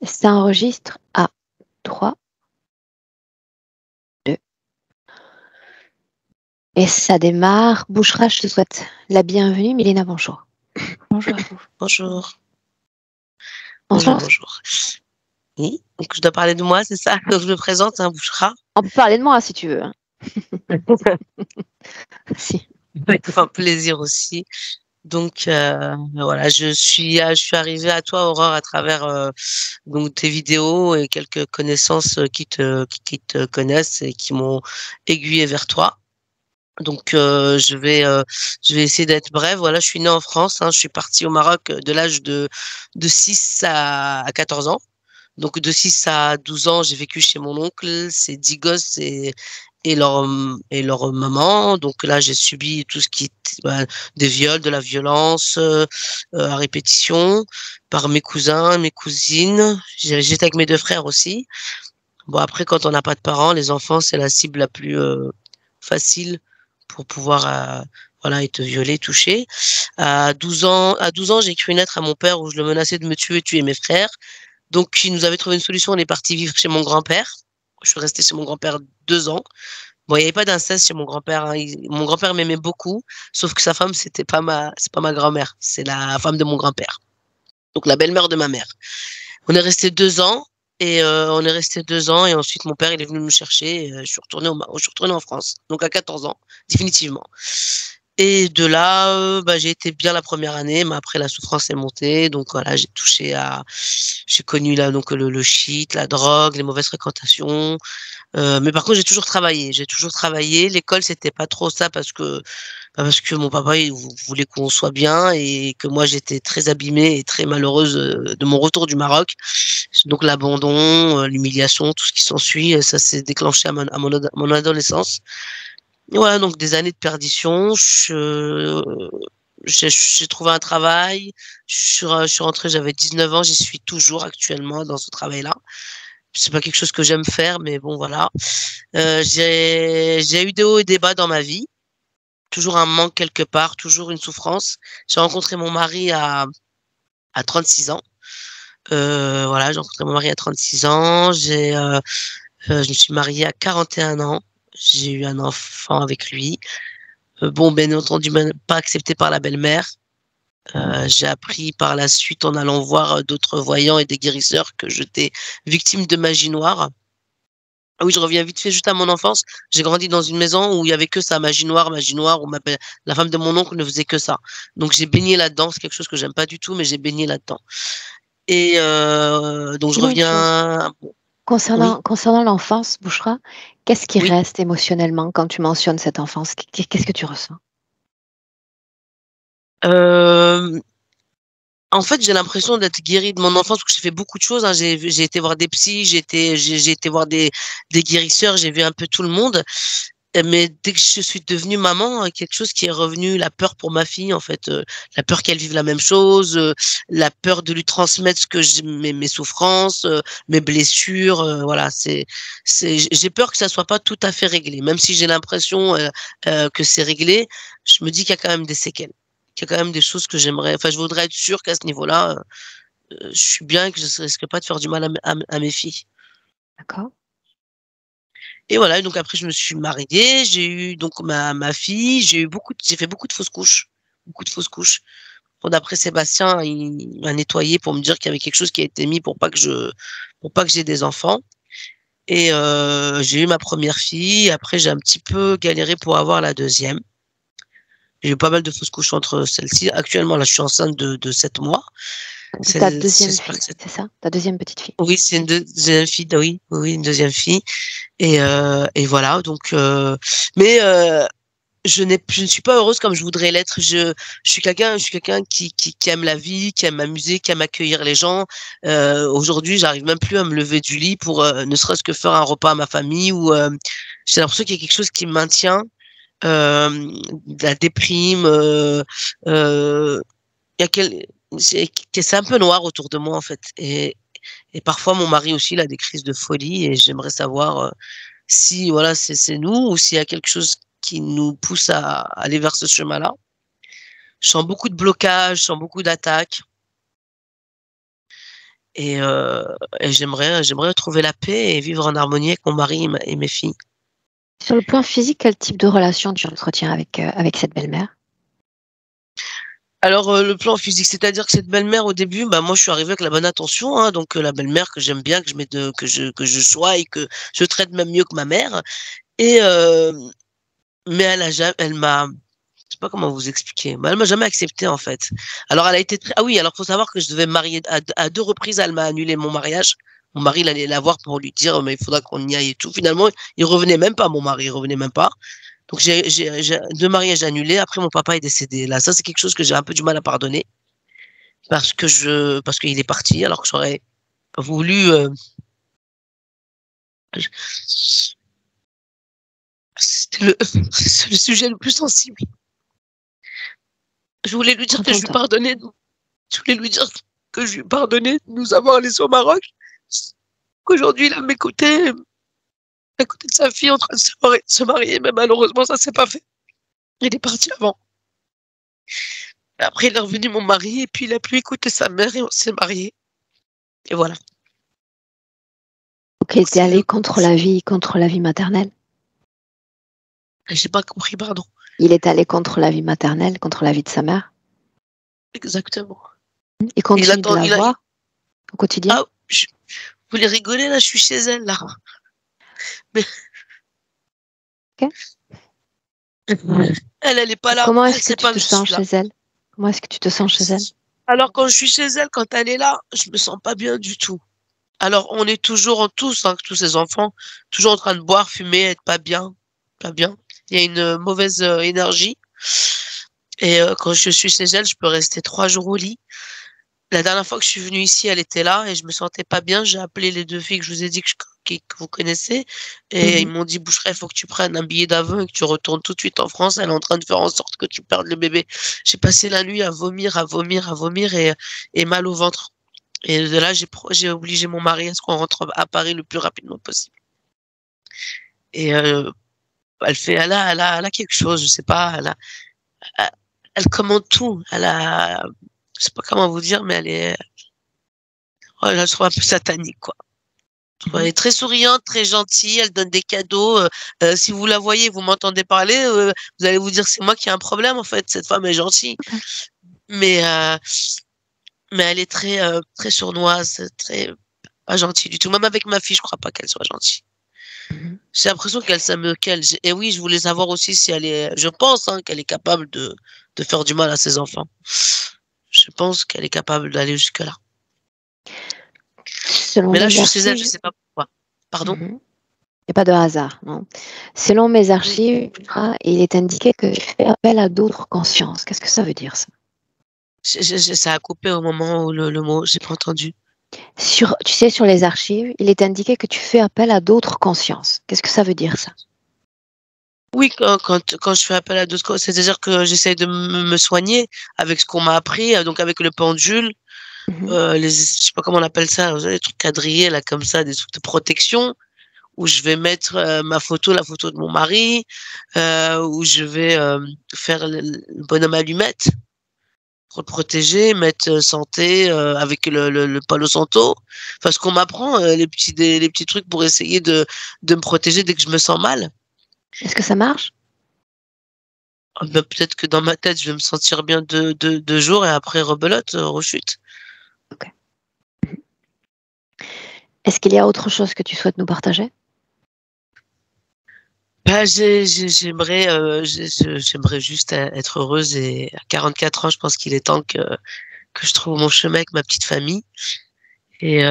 Ça enregistre à 3, 2. Et ça démarre. Bouchra, je te souhaite la bienvenue. Mylène, bonjour. Bonjour à vous. Bonjour. On se Bonjour, lance. bonjour. Oui, donc je dois parler de moi, c'est ça? Donc je me présente, hein, Bouchra. On peut parler de moi si tu veux. Hein. Si. Avec un plaisir aussi. Donc voilà, je suis arrivée à toi, Aurore, à travers donc tes vidéos et quelques connaissances qui te connaissent et qui m'ont aiguillée vers toi. Donc je vais essayer d'être brève. Voilà, je suis née en France, hein, je suis partie au Maroc de l'âge de 6 à 14 ans. Donc de 6 à 12 ans, j'ai vécu chez mon oncle, ses 10 gosses et leur maman. Donc là, j'ai subi tout ce qui est des viols, de la violence à répétition par mes cousins, mes cousines. J'étais avec mes deux frères aussi. Bon, après, quand on n'a pas de parents, les enfants, c'est la cible la plus facile pour pouvoir voilà, être violé, touché. À 12 ans, j'ai écrit une lettre à mon père où je le menaçais de me tuer mes frères. Donc, il nous avait trouvé une solution. On est parti vivre chez mon grand-père. Je suis restée chez mon grand-père 2 ans. Bon, il n'y avait pas d'inceste chez mon grand-père. Hein. Mon grand-père m'aimait beaucoup, sauf que sa femme, c'est pas ma grand-mère. C'est la femme de mon grand-père. Donc, la belle-mère de ma mère. On est resté 2 ans. Et ensuite mon père il est venu me chercher. Je suis retournée en France. Donc à 14 ans, définitivement. Et de là, j'ai été bien la première année, mais après la souffrance est montée, donc voilà, j'ai connu là donc le shit, la drogue, les mauvaises fréquentations. Mais par contre, j'ai toujours travaillé. L'école, c'était pas trop ça parce que mon papa il voulait qu'on soit bien et que moi j'étais très abîmée et très malheureuse de mon retour du Maroc. Donc l'abandon, l'humiliation, tout ce qui s'ensuit, ça s'est déclenché à mon adolescence. Et voilà, donc des années de perdition. J'ai trouvé un travail. Je suis rentrée, j'avais 19 ans. J'y suis toujours actuellement dans ce travail-là. C'est pas quelque chose que j'aime faire, mais bon, voilà. J'ai eu des hauts et des bas dans ma vie. Toujours un manque quelque part, toujours une souffrance. J'ai rencontré mon mari à 36 ans. Voilà, j'ai rencontré mon mari à 36 ans. Je me suis mariée à 41 ans. J'ai eu un enfant avec lui. Bon, bien entendu, pas accepté par la belle-mère. J'ai appris par la suite, en allant voir d'autres voyants et des guérisseurs, que j'étais victime de magie noire. Ah oui, je reviens vite fait juste à mon enfance. J'ai grandi dans une maison où il y avait que ça, magie noire, où la femme de mon oncle ne faisait que ça. Donc j'ai baigné là-dedans. C'est quelque chose que j'aime pas du tout, mais j'ai baigné là-dedans. Et donc je Dis-moi une chose. reviens. Oui. Concernant l'enfance, Bouchra, qu'est-ce qui Oui. reste émotionnellement quand tu mentionnes cette enfance? Qu'est-ce que tu ressens? Euh, En fait, j'ai l'impression d'être guérie de mon enfance parce que j'ai fait beaucoup de choses. Hein. J'ai été voir des psys, j'ai été voir des guérisseurs, j'ai vu un peu tout le monde. Mais dès que je suis devenue maman, quelque chose qui est revenu, la peur pour ma fille, en fait, la peur qu'elle vive la même chose, la peur de lui transmettre mes souffrances, mes blessures, voilà, j'ai peur que ça soit pas tout à fait réglé. Même si j'ai l'impression que c'est réglé, je me dis qu'il y a quand même des séquelles, qu'il y a quand même des choses que j'aimerais, enfin, je voudrais être sûre qu'à ce niveau-là, je suis bien et que je ne risque pas de faire du mal à mes filles. D'accord. Et voilà, donc après, je me suis mariée, j'ai eu donc ma fille, j'ai fait beaucoup de fausses couches. Beaucoup de fausses couches. Bon, d'après Sébastien, il m'a nettoyé pour me dire qu'il y avait quelque chose qui a été mis pour pas que j'ai des enfants. Et j'ai eu ma première fille. Après, j'ai un petit peu galéré pour avoir la deuxième. J'ai eu pas mal de fausses couches entre celles-ci. Actuellement, là, je suis enceinte de 7 mois. C'est ta deuxième J'espère fille, que c'est ça? Ta deuxième petite fille. Oui, c'est une deuxième fille. Oui, oui, une deuxième fille. Et voilà. Donc, mais je ne suis pas heureuse comme je voudrais l'être. Je suis quelqu'un qui aime la vie, qui aime m'amuser, qui aime accueillir les gens. Aujourd'hui, j'arrive même plus à me lever du lit pour ne serait-ce que faire un repas à ma famille ou j'ai l'impression qu'il y a quelque chose qui me maintient, de la déprime. Il y a c'est un peu noir autour de moi en fait. Et parfois mon mari aussi il a des crises de folie et j'aimerais savoir si voilà c'est nous ou s'il y a quelque chose qui nous pousse à aller vers ce chemin-là. Je sens beaucoup de blocages, je sens beaucoup d'attaques. et j'aimerais trouver la paix et vivre en harmonie avec mon mari et mes filles. Sur le plan physique, quel type de relation tu entretiens avec cette belle-mère? Alors, le plan physique, c'est-à-dire que cette belle-mère, au début, bah, moi, je suis arrivée avec la bonne attention, hein, donc la belle-mère que j'aime bien, que je sois et que je traite même mieux que ma mère. Et mais elle m'a, je sais pas comment vous expliquer, mais elle m'a jamais accepté en fait. Alors, elle a été ah oui, alors faut savoir que je devais me marier à 2 reprises, elle m'a annulé mon mariage. Mon mari, il allait la voir pour lui dire, mais il faudra qu'on y aille et tout. Finalement, il revenait même pas, mon mari, il revenait même pas. Donc j'ai 2 mariages annulés. Après, mon papa est décédé. Là, ça, c'est quelque chose que j'ai un peu du mal à pardonner parce qu'il est parti alors que j'aurais voulu, c'était le c'est le sujet le plus sensible. Je voulais lui dire Prends que ton je lui temps. pardonnais. Je voulais lui dire que je lui pardonnais de nous avoir laissés au Maroc. Qu'aujourd'hui, il a m'écouter, à côté de sa fille en train de se marier, mais malheureusement, ça s'est pas fait. Il est parti avant. Après, il est revenu mon mari et puis il a pu écouter sa mère et on s'est mariés. Et voilà. OK, tu es C'est allé contre la vie maternelle? J'ai pas compris, pardon. Il est allé contre la vie maternelle, contre la vie de sa mère? Exactement. Il Il continue de attend, la il a, voir au quotidien? ah, vous voulez rigoler là, je suis chez elle là. Mais OK. elle est pas là. Comment Elle est-ce que sait tu pas te que je sens suis chez là. elle? Comment est-ce que tu te sens chez elle? Alors quand je suis chez elle, quand elle est là, je me sens pas bien du tout. Alors on est toujours tous, hein, tous ces enfants, toujours en train de boire, fumer, être pas bien, pas bien. Il y a une mauvaise énergie. Et quand je suis chez elle, je peux rester 3 jours au lit. La dernière fois que je suis venue ici, elle était là et je me sentais pas bien. J'ai appelé les 2 filles que je vous ai dit que vous connaissez et ils Mmh. m'ont dit: «Boucheray, il faut que tu prennes un billet d'avion et que tu retournes tout de suite en France. Elle est en train de faire en sorte que tu perdes le bébé». J'ai passé la nuit à vomir, à vomir, à vomir et mal au ventre. Et de là, j'ai obligé mon mari à ce qu'on rentre à Paris le plus rapidement possible. Et elle a quelque chose, je sais pas, elle elle commande tout. Je sais pas comment vous dire, mais je la trouve un peu satanique, quoi. Mmh Elle mh. est très souriante, très gentille, elle donne des cadeaux. Si vous la voyez, vous m'entendez parler, vous allez vous dire: «C'est moi qui ai un problème, en fait, cette femme est gentille». OK. Mais mais elle est très, très sournoise, très pas gentille du tout. Même avec ma fille, je crois pas qu'elle soit gentille. Mmh. J'ai l'impression qu'elle et oui, je voulais savoir aussi si elle est je pense, hein, qu'elle est capable de faire du mal à ses enfants. Je pense qu'elle est capable d'aller jusque-là. Selon Mais là, je mes suis chez elle, je archives, sais pas pourquoi. Pardon? il y a pas de hasard, non? Selon mes Oui. archives, il est indiqué que tu fais appel à d'autres consciences. Qu'est-ce que ça veut dire ça? Ça a coupé au moment où le mot j'ai pas entendu. Tu sais, sur les archives, il est indiqué que tu fais appel à d'autres consciences. Qu'est-ce que ça veut dire ça? Oui, quand je fais appel à d'autres co c'est-à-dire que j'essaie de me soigner avec ce qu'on m'a appris, donc avec le pendule, Mmh. je sais pas comment on appelle ça, vous savez, les trucs quadrillés là comme ça, des trucs de protection où je vais mettre, ma photo, la photo de mon mari, où je vais, faire le bonhomme allumette pour le protéger, mettre, santé, avec le palo santo. Enfin ce qu'on m'apprend, les petits trucs pour essayer de me protéger dès que je me sens mal. Est-ce que ça marche? Ah bah, peut-être que dans ma tête, je vais me sentir bien 2 jours et après rebelote, rechute. OK. Est-ce qu'il y a autre chose que tu souhaites nous partager? Bah, j'aimerais juste être heureuse et à 44 ans, je pense qu'il est temps que je trouve mon chemin avec ma petite famille et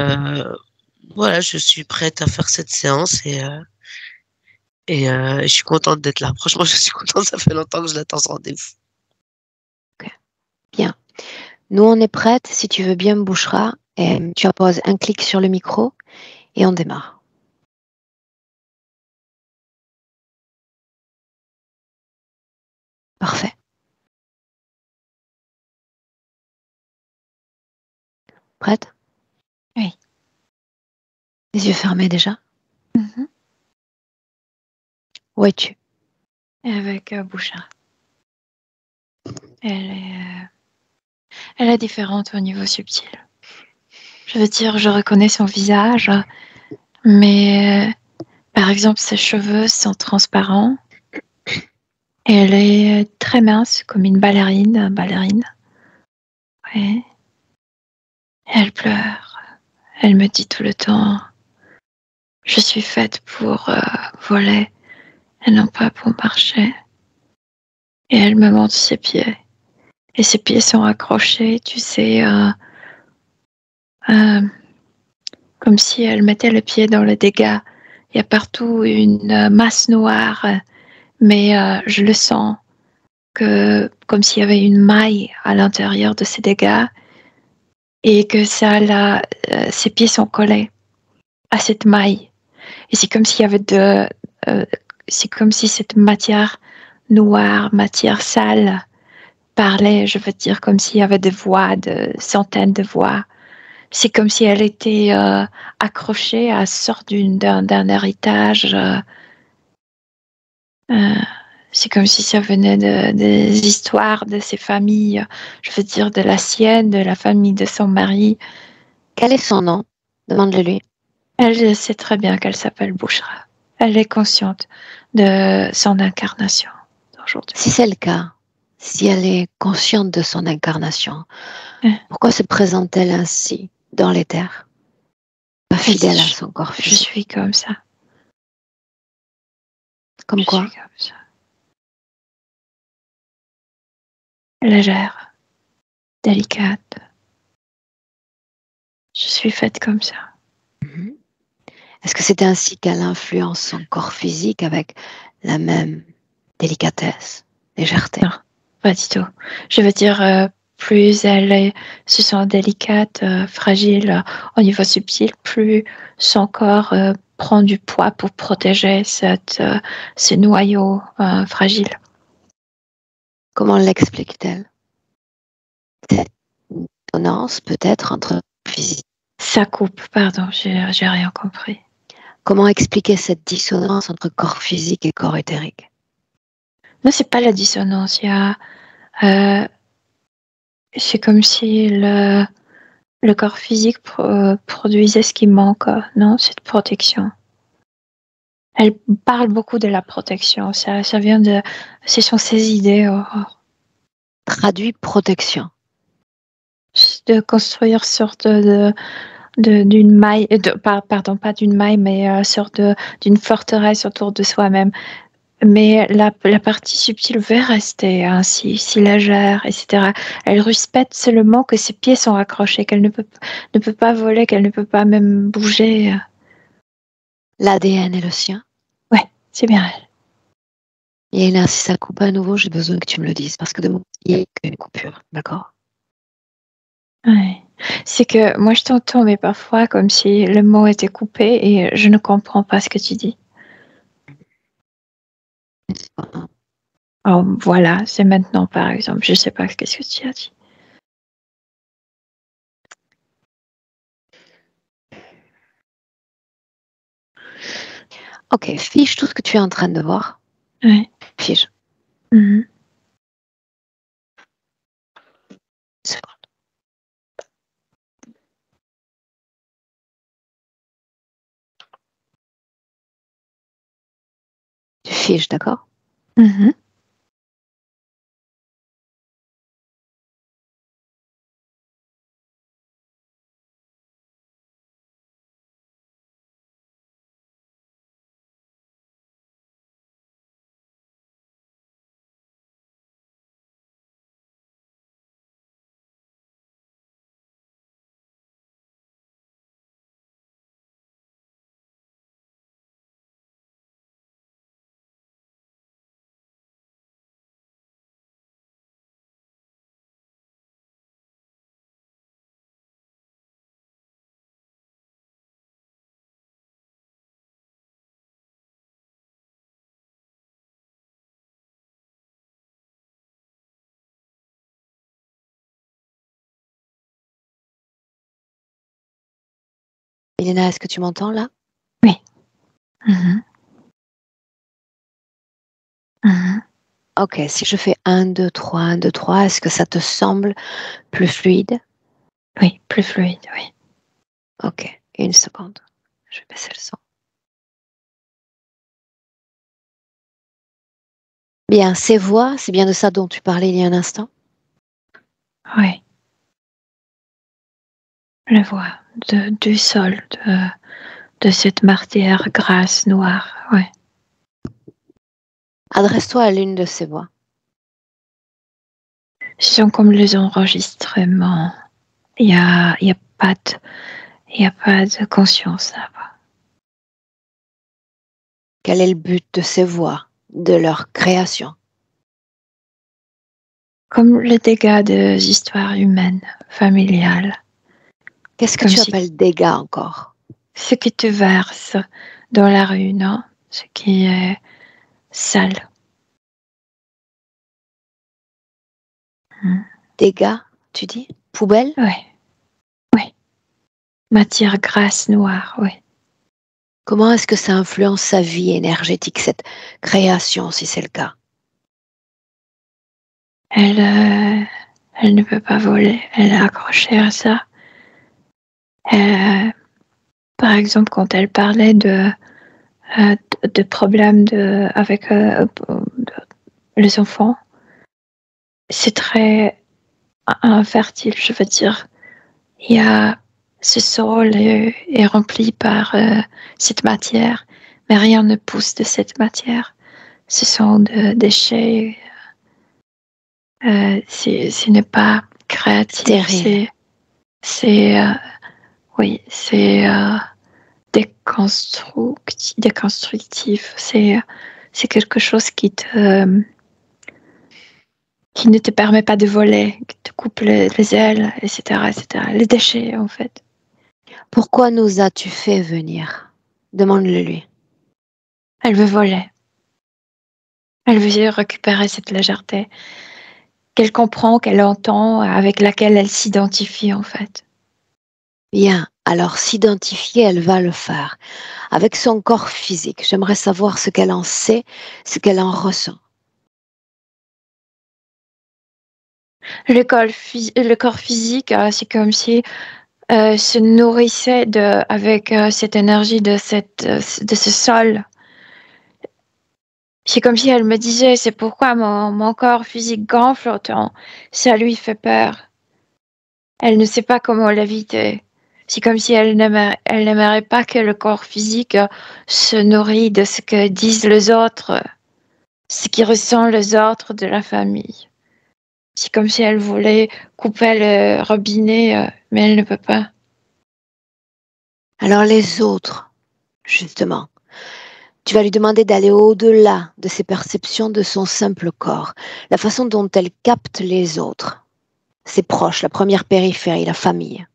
voilà, je suis prête à faire cette séance et je suis contente d'être là. Franchement, je suis contente, ça fait longtemps que je l'attends ce rendez-vous. OK, bien. Nous, on est prêtes. Si tu veux bien, Bouchra, tu apposes un clic sur le micro et on démarre. Parfait. Prête? Oui. Les yeux fermés déjà? Mmh. Où es-tu? Avec, Bouchard. Elle est différente au niveau subtil. Je veux dire, je reconnais son visage, mais par exemple, ses cheveux sont transparents. Elle est très mince, comme une ballerine. Ouais. Elle pleure. Elle me dit tout le temps, je suis faite pour voler et non pas pour marcher. Et elle me montre ses pieds. Et ses pieds sont accrochés, tu sais, comme si elle mettait le pied dans le dégât. Il y a partout une masse noire, mais je le sens comme s'il y avait une maille à l'intérieur de ces dégâts et que ses pieds sont collés à cette maille. Et c'est comme s'il y avait c'est comme si cette matière noire, matière sale, parlait, je veux dire, comme s'il y avait des voix, de centaines de voix. C'est comme si elle était accrochée à sorte d'un héritage. Euh, c'est comme si ça venait des histoires de ses familles, je veux dire de la sienne, de la famille de son mari. Quel est son nom? Demande-le-lui. Elle sait très bien qu'elle s'appelle Bouchra. Elle est consciente de son incarnation d'aujourd'hui. Si c'est le cas, si elle est consciente de son incarnation, Hein? pourquoi se présente-t-elle ainsi dans l'éther, pas fidèle à son corps Je physique? suis comme ça. Comme quoi? Je suis comme ça. Légère, délicate. Je suis faite comme ça. Mhm. Est-ce que c'est ainsi qu'elle influence son corps physique avec la même délicatesse, légèreté? Non, pas du tout. Je veux dire, plus elle se sent délicate, fragile au niveau subtil, plus son corps prend du poids pour protéger ce noyau fragile. Comment l'explique-t-elle? Cette dissonance peut-être entre physique. Ça coupe, pardon, j'ai rien compris. Comment expliquer cette dissonance entre corps physique et corps éthérique? Non, c'est pas la dissonance. C'est comme si le corps physique produisait ce qui manque, non? Cette protection. Elle parle beaucoup de la protection. Ça vient ce sont ses idées. Traduit protection. De construire sorte d'une maille, pardon, pas d'une maille, mais sorte d'une forteresse autour de soi-même. Mais la partie subtile veut rester ainsi, si légère, etc. Elle respecte seulement que ses pieds sont accrochés, qu'elle ne peut pas voler, qu'elle ne peut pas même bouger. L'ADN est le sien. Ouais, c'est bien elle. Et là, si ça coupe à nouveau, j'ai besoin que tu me le dises, parce que de mon côté, il n'y a qu'une coupure, d'accord? Ouais. C'est que moi je t'entends, mais parfois comme si le mot était coupé et je ne comprends pas ce que tu dis. Oh, voilà, c'est maintenant par exemple. Je sais pas qu'est-ce que tu as dit. Ok, fiche tout ce que tu es en train de voir. Ouais. Fiche. Mhm. Seconde. Tu fiches, d'accord? Mhm. Elena, est-ce que tu m'entends là? Oui. Mhm. Mhm. Ok, si je fais 1, 2, 3, 1, 2, 3, est-ce que ça te semble plus fluide? Oui, plus fluide, oui. Ok, une seconde. Je vais baisser le son. Bien, ces voix, c'est bien de ça dont tu parlais il y a un instant? Oui. La voix du sol, de cette matière grasse noire. Oui. Adresse-toi à l'une de ces voix. Ce sont comme les enregistrements. Il y a pas de conscience là-bas. Quel est le but de ces voix, de leur création? Comme le dégât des histoires humaines, familiales. Qu'est-ce que Comme tu si appelles dégâts encore? ce qui te verse dans la rue, non? Ce qui est sale. Dégâts, tu dis? Poubelle? Oui, oui. Matière grasse noire, oui. Comment est-ce que ça influence sa vie énergétique, cette création, si c'est le cas? Elle ne peut pas voler. Elle est accrochée à ça. Par exemple, quand elle parlait de problèmes avec les enfants, c'est très infertile, je veux dire. Il y a ce sol est rempli par cette matière, mais rien ne pousse de cette matière. Ce sont des déchets. Ce n'est pas créatif. Stérile. C'est oui, c'est déconstructif. C'est quelque chose qui ne te permet pas de voler, qui te coupe les ailes, etc., etc. Les déchets, en fait. Pourquoi nous as-tu fait venir? Demande-le lui. Elle veut voler. Elle veut récupérer cette légèreté qu'elle comprend, qu'elle entend, avec laquelle elle s'identifie, en fait. Bien, alors s'identifier, elle va le faire. Avec son corps physique, j'aimerais savoir ce qu'elle en sait, ce qu'elle en ressent. Le corps physique, c'est comme si se nourrissait avec cette énergie de ce sol. C'est comme si elle me disait, c'est pourquoi mon corps physique gonfle autant. Ça lui fait peur. Elle ne sait pas comment l'éviter. C'est comme si elle n'aimerait pas que le corps physique se nourrit de ce que disent les autres, ce qui ressent les autres de la famille. C'est comme si elle voulait couper le robinet, mais elle ne peut pas. Alors les autres, justement, tu vas lui demander d'aller au-delà de ses perceptions de son simple corps, la façon dont elle capte les autres, ses proches, la première périphérie, la famille.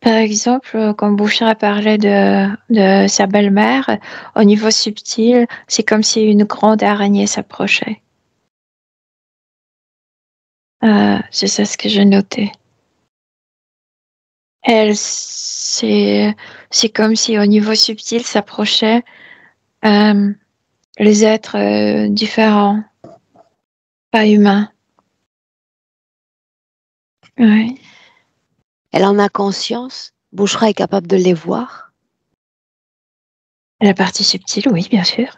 Par exemple, quand Bouchra parlait de sa belle-mère, au niveau subtil, c'est comme si une grande araignée s'approchait. C'est ça ce que j'ai noté. Elle, c'est comme si au niveau subtil s'approchaient les êtres différents, pas humains. Oui. Elle en a conscience? Bouchra est capable de les voir? La partie subtile, oui, bien sûr.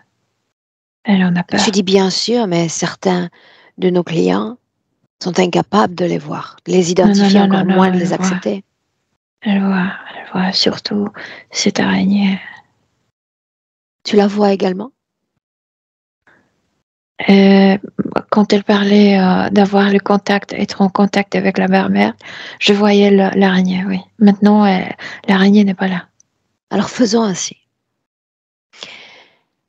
Elle en a peur. Tu dis bien sûr, mais certains de nos clients sont incapables de les voir, de les identifier, encore moins de les accepter. Elle voit surtout cette araignée. Tu la vois également? Quand elle parlait d'avoir le contact, être en contact avec la mère-mère, je voyais l'araignée, oui. Maintenant, l'araignée n'est pas là. Alors faisons ainsi.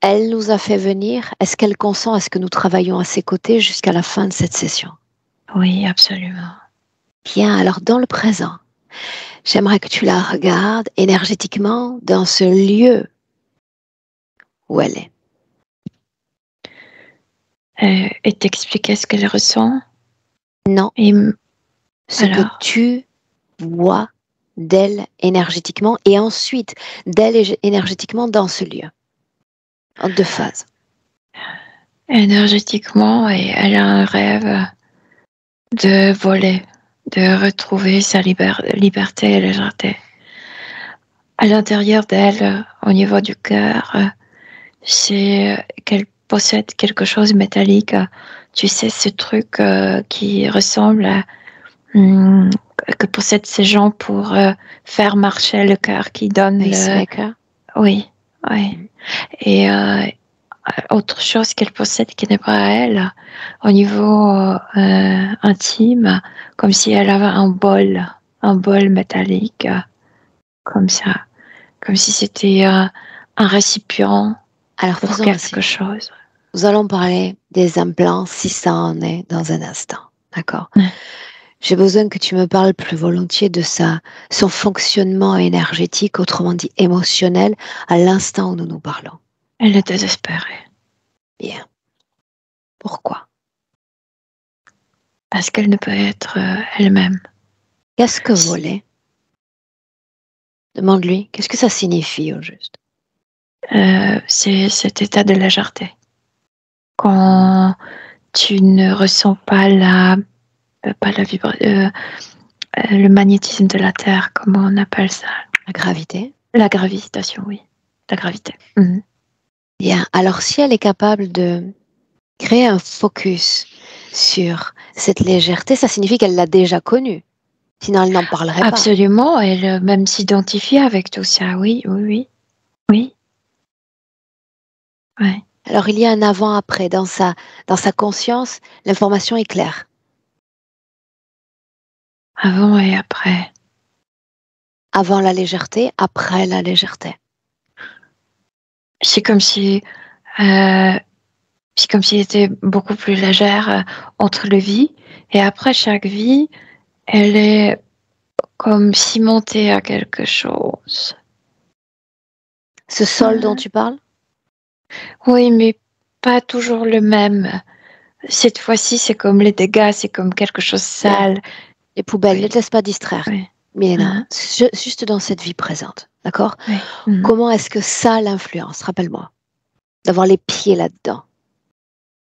Elle nous a fait venir. Est-ce qu'elle consent à ce que nous travaillions à ses côtés jusqu'à la fin de cette session? Oui, absolument. Bien, alors dans le présent, j'aimerais que tu la regardes énergétiquement dans ce lieu où elle est. Et t'expliquer ce qu'elle ressent? Non. Et ce que tu vois d'elle énergétiquement et ensuite d'elle énergétiquement dans ce lieu. En deux phases. Énergétiquement, et elle a un rêve de voler, de retrouver sa liberté et légèreté. à l'intérieur d'elle, au niveau du cœur, c'est qu'elle possède quelque chose de métallique. Tu sais, ce truc qui ressemble à que possèdent ces gens pour faire marcher le cœur, qui donne le... Pacemaker. Oui, oui. Et autre chose qu'elle possède qui n'est pas à elle, au niveau intime, comme si elle avait un bol métallique, comme ça, comme si c'était un récipient Alors pour faisons ainsi. quelque chose. Nous allons parler des implants si ça en est dans un instant. D'accord? Ouais. J'ai besoin que tu me parles plus volontiers de son fonctionnement énergétique, autrement dit émotionnel, à l'instant où nous nous parlons. Elle est désespérée. Bien. Pourquoi? Parce qu'elle ne peut être elle-même. Qu'est-ce que voler? Demande-lui, qu'est-ce que ça signifie au juste? C'est cet état de légèreté. Quand tu ne ressens pas le magnétisme de la Terre, comment on appelle ça? La gravité. La gravitation, oui. La gravité. Mhm. Bien. Alors si elle est capable de créer un focus sur cette légèreté, ça signifie qu'elle l'a déjà connue. Sinon, elle n'en parlerait pas. Absolument, elle même s'identifie avec tout ça, oui, oui, oui. Oui. Ouais. Alors, il y a un avant-après. Dans sa conscience, l'information est claire. Avant et après. Avant la légèreté, après la légèreté. C'est comme si elle était beaucoup plus légère entre les vies, et après chaque vie, elle est comme cimentée à quelque chose. Ce sol dont tu parles? Oui, mais pas toujours le même. Cette fois-ci, c'est comme les dégâts, c'est comme quelque chose de sale. Les poubelles, Oui. ne te laisse pas distraire. Oui. Milena, juste dans cette vie présente, d'accord? Oui. Mhm. Comment est-ce que ça l'influence? Rappelle-moi. D'avoir les pieds là-dedans.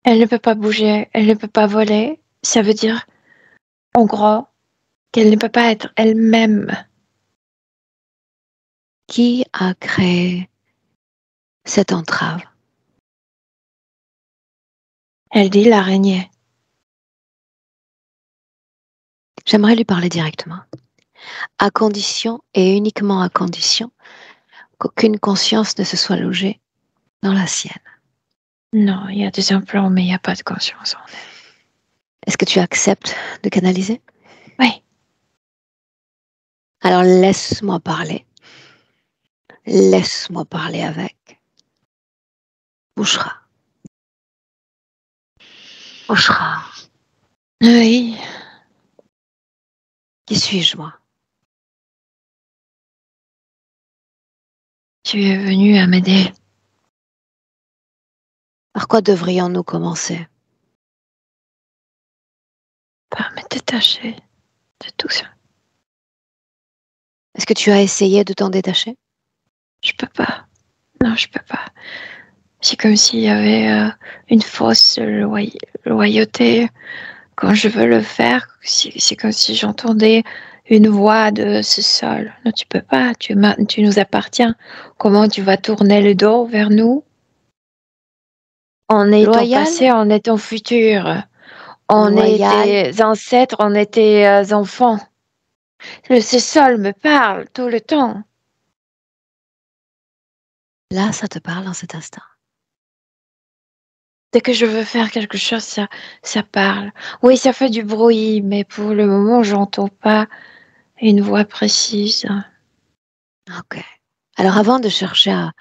Elle ne peut pas bouger, elle ne peut pas voler. Ça veut dire, en gros, qu'elle ne peut pas être elle-même. Qui a créé cette entrave? Elle dit l'araignée. J'aimerais lui parler directement. À condition, et uniquement à condition, qu'aucune conscience ne se soit logée dans la sienne. Non, il y a des implants, mais il n'y a pas de conscience en elle. Est-ce que tu acceptes de canaliser? Oui. Alors laisse-moi parler. Laisse-moi parler avec. Bouchra. Bouchra. Oui. Qui suis-je, moi? Tu es venu à m'aider. Par quoi devrions-nous commencer? Par me détacher de tout ça. Est-ce que tu as essayé de t'en détacher? Je peux pas. Non, je peux pas. C'est comme s'il y avait une fausse loyauté. Quand je veux le faire, c'est comme si j'entendais une voix de ce sol. Non, tu peux pas. Tu nous appartiens. Comment tu vas tourner le dos vers nous? On est ton Loyal? passé, on est ton futur. On est Loyal? tes ancêtres, on est tes enfants. Ce sol me parle tout le temps. Là, ça te parle en cet instant. Dès que je veux faire quelque chose, ça parle. Oui, ça fait du bruit, mais pour le moment, j'entends pas une voix précise. Ok. Alors avant de chercher à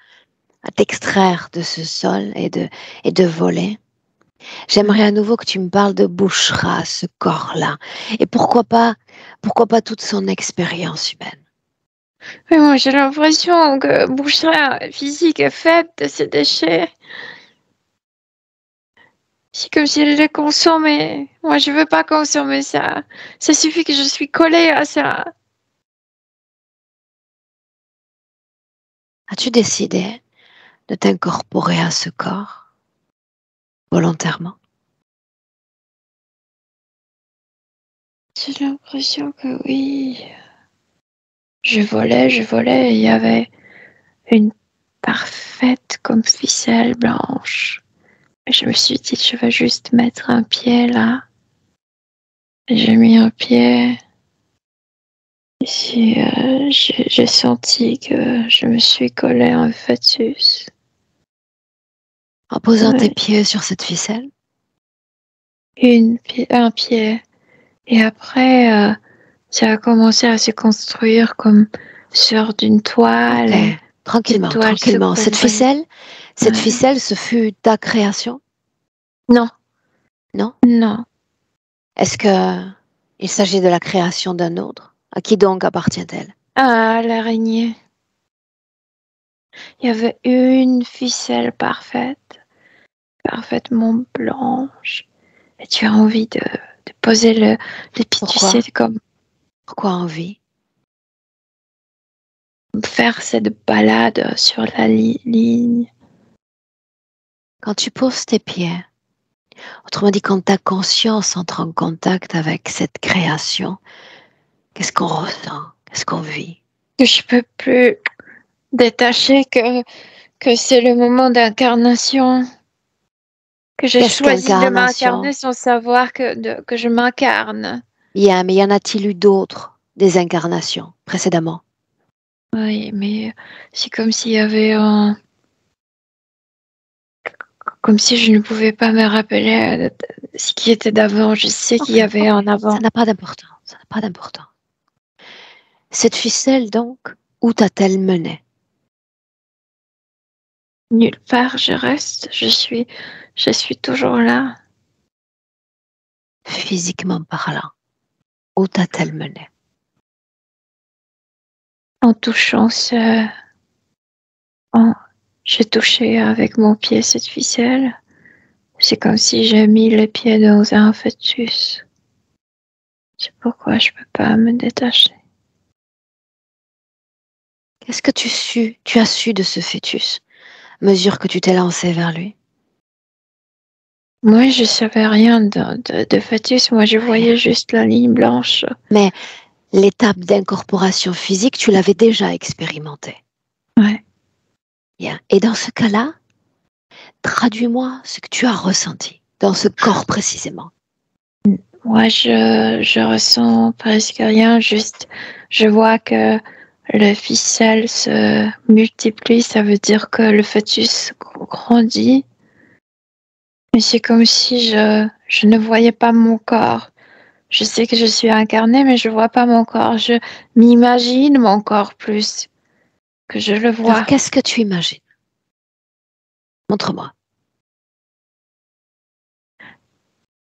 t'extraire de ce sol et de voler, j'aimerais à nouveau que tu me parles de Bouchra, ce corps-là. Et pourquoi pas toute son expérience humaine. Mais moi, j'ai l'impression que Bouchra physique est faite de ces déchets. C'est comme si elle les consommait. Moi, je veux pas consommer ça. Ça suffit que je suis collée à ça. As-tu décidé de t'incorporer à ce corps volontairement? J'ai l'impression que oui. je volais, et il y avait une parfaite comme ficelle blanche. Et je me suis dit, je vais juste mettre un pied là. Et j'ai mis un pied. Ici, j'ai senti que je me suis collée à un fœtus. En posant tes Ouais. pieds sur cette ficelle? Un pied. Et après, ça a commencé à se construire comme sur d'une toile. Ok. Et Tranquillement, cette toile se tranquillement. Cette couvrait. ficelle, ce fut ta création, Non, non? non. Est-ce que il s'agit de la création d'un autre? À qui donc appartient-elle? Ah, l'araignée. Il y avait une ficelle parfaitement blanche. Et tu as envie de poser le pied, tu Pourquoi? sais, comme Pourquoi envie? faire cette balade sur la ligne. Quand tu poses tes pieds, autrement dit, quand ta conscience entre en contact avec cette création, qu'est-ce qu'on ressent? Qu'est-ce qu'on vit? Je peux plus détacher que c'est le moment d'incarnation. Que j'ai Qu'est-ce choisi de m'incarner qu'incarnation? sans savoir que je m'incarne. Bien, mais y en a-t-il eu d'autres, des incarnations, précédemment? Oui, mais c'est comme s'il y avait un... Comme si je ne pouvais pas me rappeler ce qui était d'avant. Je sais qu'il y avait un Ça avant. n'a pas d'importance. Ça n'a pas d'importance. Cette ficelle, donc, où t'a-t-elle mené? Nulle part je reste. Je suis toujours là. Physiquement parlant, où t'a-t-elle mené? En touchant en- j'ai touché avec mon pied cette ficelle. C'est comme si j'ai mis le pied dans un fœtus. C'est pourquoi je peux pas me détacher. Qu'est-ce que tu as su de ce fœtus, à mesure que tu t'es lancé vers lui? Moi, je savais rien de fœtus. Moi, je voyais juste la ligne blanche. Mais l'étape d'incorporation physique, tu l'avais déjà expérimentée. Ouais. Bien. Et dans ce cas-là, traduis-moi ce que tu as ressenti dans ce corps précisément. Moi, je ressens presque rien. Juste, je vois que le ficelle se multiplie. Ça veut dire que le fœtus grandit. Mais c'est comme si je ne voyais pas mon corps. Je sais que je suis incarnée, mais je vois pas mon corps. Je m'imagine mon corps plus que je le Alors, vois. qu'est-ce que tu imagines? Montre-moi.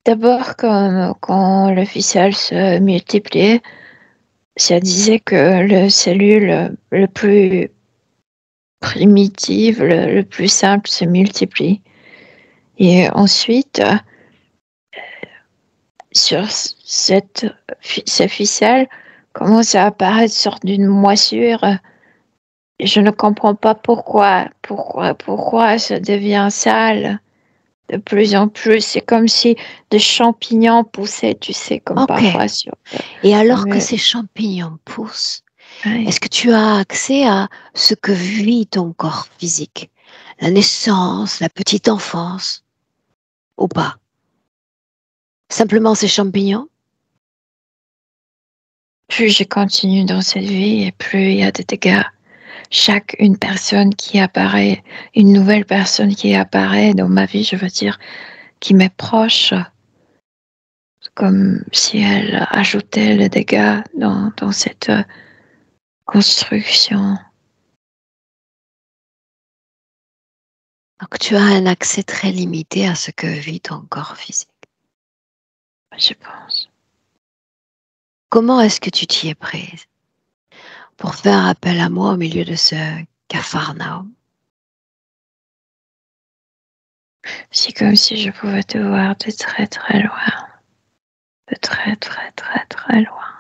D'abord, quand le ficelle se multipliait, ça disait que le cellule le plus primitive, le plus simple se multiplie. Et ensuite, sur ces ficelles, commence à apparaître une sorte d'une moisissure. Et je ne comprends pas pourquoi ça devient sale de plus en plus. C'est comme si des champignons poussaient, tu sais, comme Ok. parfois sur Et le alors que mur. ces champignons poussent, Ouais. est-ce que tu as accès à ce que vit ton corps physique? La naissance, la petite enfance, ou pas? Simplement ces champignons? Plus je continue dans cette vie et plus il y a des dégâts. Une personne qui apparaît, une nouvelle personne qui apparaît dans ma vie, je veux dire, qui m'est proche, comme si elle ajoutait le dégât dans cette construction. Donc tu as un accès très limité à ce que vit ton corps physique. Je pense. Comment est-ce que tu t'y es prise pour faire appel à moi au milieu de ce capharnaüm? C'est comme si je pouvais te voir de très très loin. De très très très très loin.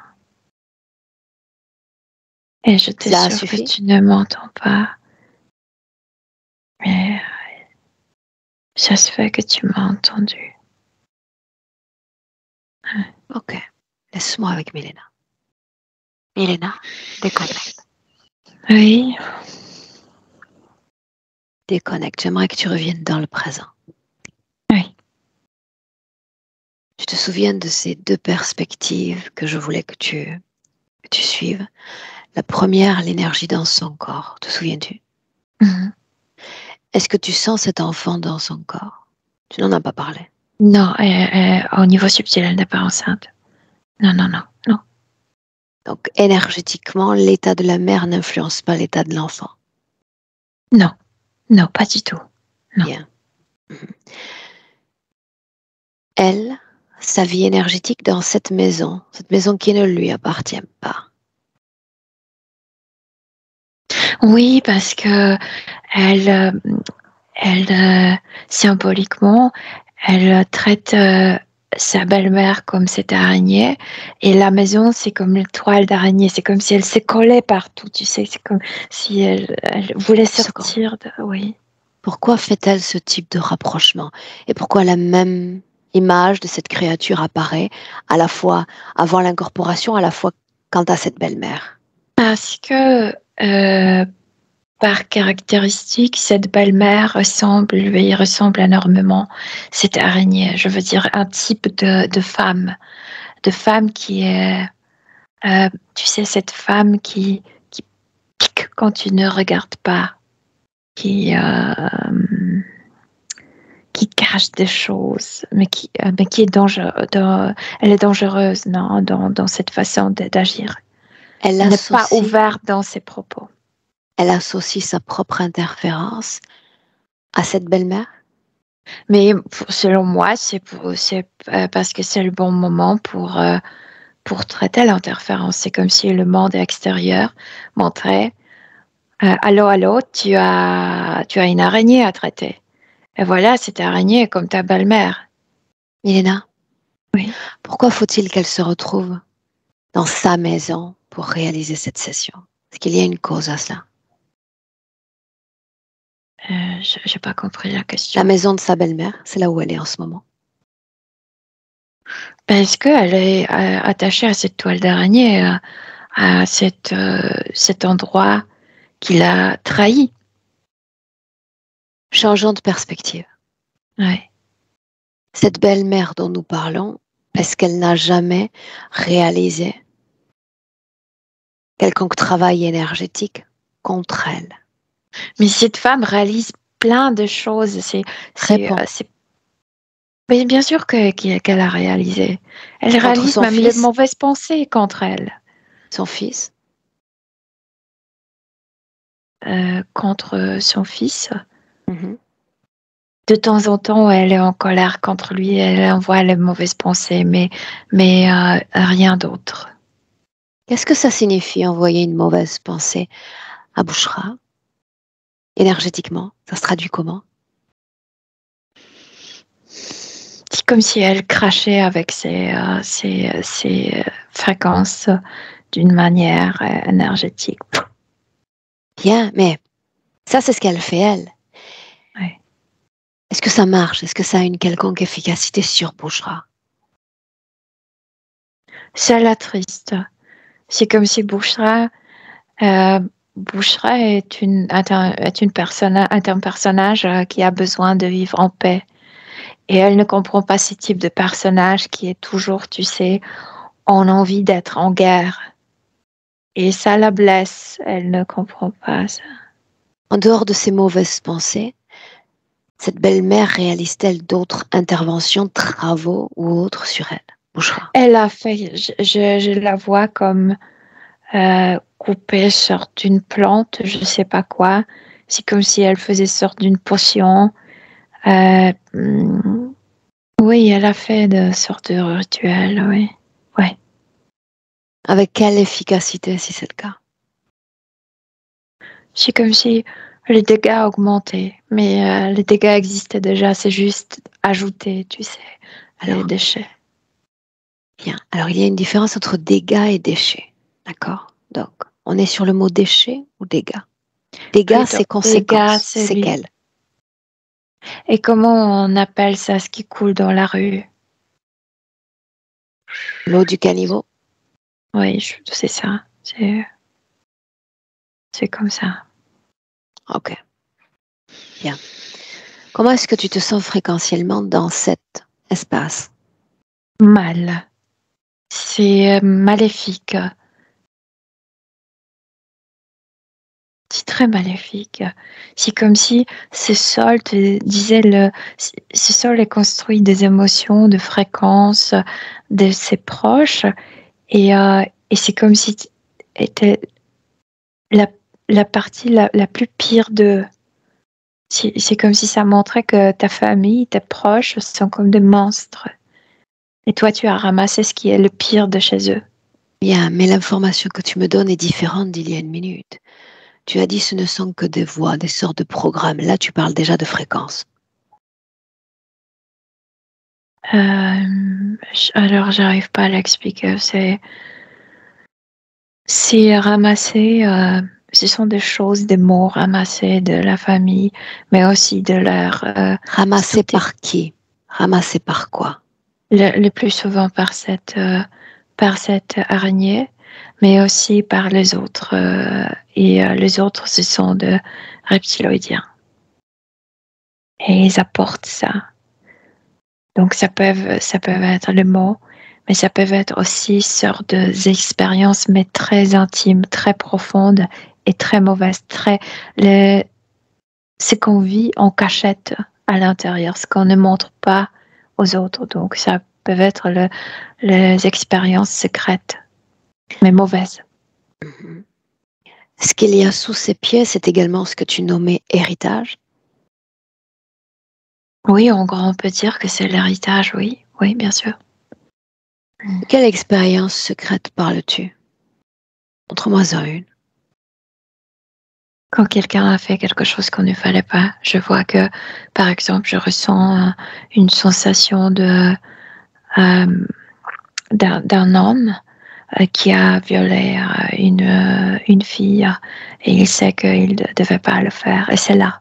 Et je Ça a t'assure que suffi? tu ne m'entends pas. Mais ça se fait que tu m'as entendu. Ok, laisse-moi avec Milena. Milena, déconnecte. Oui. Déconnecte. J'aimerais que tu reviennes dans le présent. Oui. Tu te souviens de ces deux perspectives que je voulais que tu suives. La première, l'énergie dans son corps. Te souviens-tu? Mhm. Est-ce que tu sens cet enfant dans son corps? Tu n'en as pas parlé. Non, au niveau subtil, elle n'est pas enceinte. Non. Donc, énergétiquement, l'état de la mère n'influence pas l'état de l'enfant. Non, pas du tout. Non. Bien. Elle, sa vie énergétique dans cette maison qui ne lui appartient pas. Oui, parce que elle symboliquement, elle traite sa belle-mère comme cette araignée, et la maison, c'est comme une toile d'araignée. C'est comme si elle se collait partout, tu sais. C'est comme si elle voulait sortir de... Oui. Pourquoi fait-elle ce type de rapprochement? Et pourquoi la même image de cette créature apparaît à la fois avant l'incorporation, à la fois quant à cette belle-mère? Parce que, par caractéristique, cette belle-mère lui ressemble énormément cette araignée. Je veux dire, un type de femme qui est, tu sais, cette femme qui pique quand tu ne regardes pas, qui, qui cache des choses, mais qui est elle est dangereuse, non, dans cette façon d'agir. Elle Elle n'est pas associe, ouverte dans ses propos. elle associe sa propre interférence à cette belle-mère? Mais selon moi, c'est parce que c'est le bon moment pour traiter l'interférence. C'est comme si le monde extérieur montrait allô, allô, tu as une araignée à traiter. Et voilà, cette araignée est comme ta belle-mère. Milena, Oui. pourquoi faut-il qu'elle se retrouve dans sa maison pour réaliser cette session? Est-ce qu'il y a une cause à cela? Je n'ai pas compris la question. La maison de sa belle-mère, c'est là où elle est en ce moment. Parce qu'elle est attachée à cette toile d'araignée, à cet endroit qu'il a trahi. Changeons de perspective. Ouais. Cette belle-mère dont nous parlons, est-ce qu'elle n'a jamais réalisé quelconque travail énergétique contre elle? Mais cette femme réalise plein de choses. Réponds. Mais bien sûr qu'elle a réalisé. Elle Contre réalise son même les fils, mauvaises pensées contre elle, son fils, contre son fils. mhm. De temps en temps, elle est en colère contre lui, elle envoie les mauvaises pensées, mais rien d'autre. Qu'est-ce que ça signifie envoyer une mauvaise pensée à Bouchra? Énergétiquement, ça se traduit comment? C'est comme si elle crachait avec ses fréquences d'une manière énergétique. Bien, mais ça, c'est ce qu'elle fait, elle. Ouais. Est-ce que ça marche? Est-ce que ça a une quelconque efficacité sur Bouchra? Ça l'attriste. C'est comme si Bouchra est un personnage qui a besoin de vivre en paix. Et elle ne comprend pas ce type de personnage qui est toujours, tu sais, en envie d'être en guerre. Et ça la blesse. Elle ne comprend pas ça. En dehors de ces mauvaises pensées, cette belle-mère réalise-t-elle d'autres interventions, travaux ou autres sur elle, Bouchra? Elle a fait, je la vois comme couper sorte d'une plante, je ne sais pas quoi. C'est comme si elle faisait sorte d'une potion. Oui, elle a fait de sortes de rituels, oui. Ouais. Avec quelle efficacité, si c'est le cas? C'est comme si les dégâts augmentaient, mais les dégâts existaient déjà, c'est juste ajouter, tu sais, les Alors, déchets. bien. Alors, il y a une différence entre dégâts et déchets. D'accord? Donc, on est sur le mot déchet ou dégâts? Dégâts, Plutôt c'est dégâts, conséquences. c'est C'est lui. quelles? Et comment on appelle ça, ce qui coule dans la rue? L'eau du caniveau? Oui, c'est ça. C'est comme ça. Ok, bien. Comment est-ce que tu te sens fréquentiellement dans cet espace? Mal. C'est maléfique. C'est très maléfique. C'est comme si ce sol te disait ce sol est construit des émotions, de fréquences de ses proches, et c'est comme si était la partie la plus pire de. C'est comme si ça montrait que ta famille, tes proches sont comme des monstres. Et toi, tu as ramassé ce qui est le pire de chez eux. Bien, mais l'information que tu me donnes est différente d'il y a une minute. Tu as dit ce ne sont que des voix, des sortes de programmes. Là, tu parles déjà de fréquences. Alors, j'arrive pas à l'expliquer. C'est ramassé. Ce sont des choses, des mots ramassés de la famille, mais aussi de leur. Ramassés par qui? Ramassés par quoi? Le plus souvent par cette araignée, mais aussi par les autres. Et les autres, ce sont des reptiloïdiens. Et ils apportent ça. Donc ça peut être le mot, mais ça peut être aussi sorte d'expériences, mais très intimes, très profondes et très mauvaises. Ce qu'on vit en cachette à l'intérieur, ce qu'on ne montre pas aux autres. Donc ça peut être les expériences secrètes, mais mauvaises. Ce qu'il y a sous ses pieds, c'est également ce que tu nommais héritage. Oui, en gros, on peut dire que c'est l'héritage, oui, bien sûr. De quelle expérience secrète parles-tu? Montre-moi-en une. Quand quelqu'un a fait quelque chose qu'on ne fallait pas, je vois que, par exemple, je ressens une sensation d'un homme qui a violé une fille, et il sait qu'il ne devait pas le faire, et c'est là.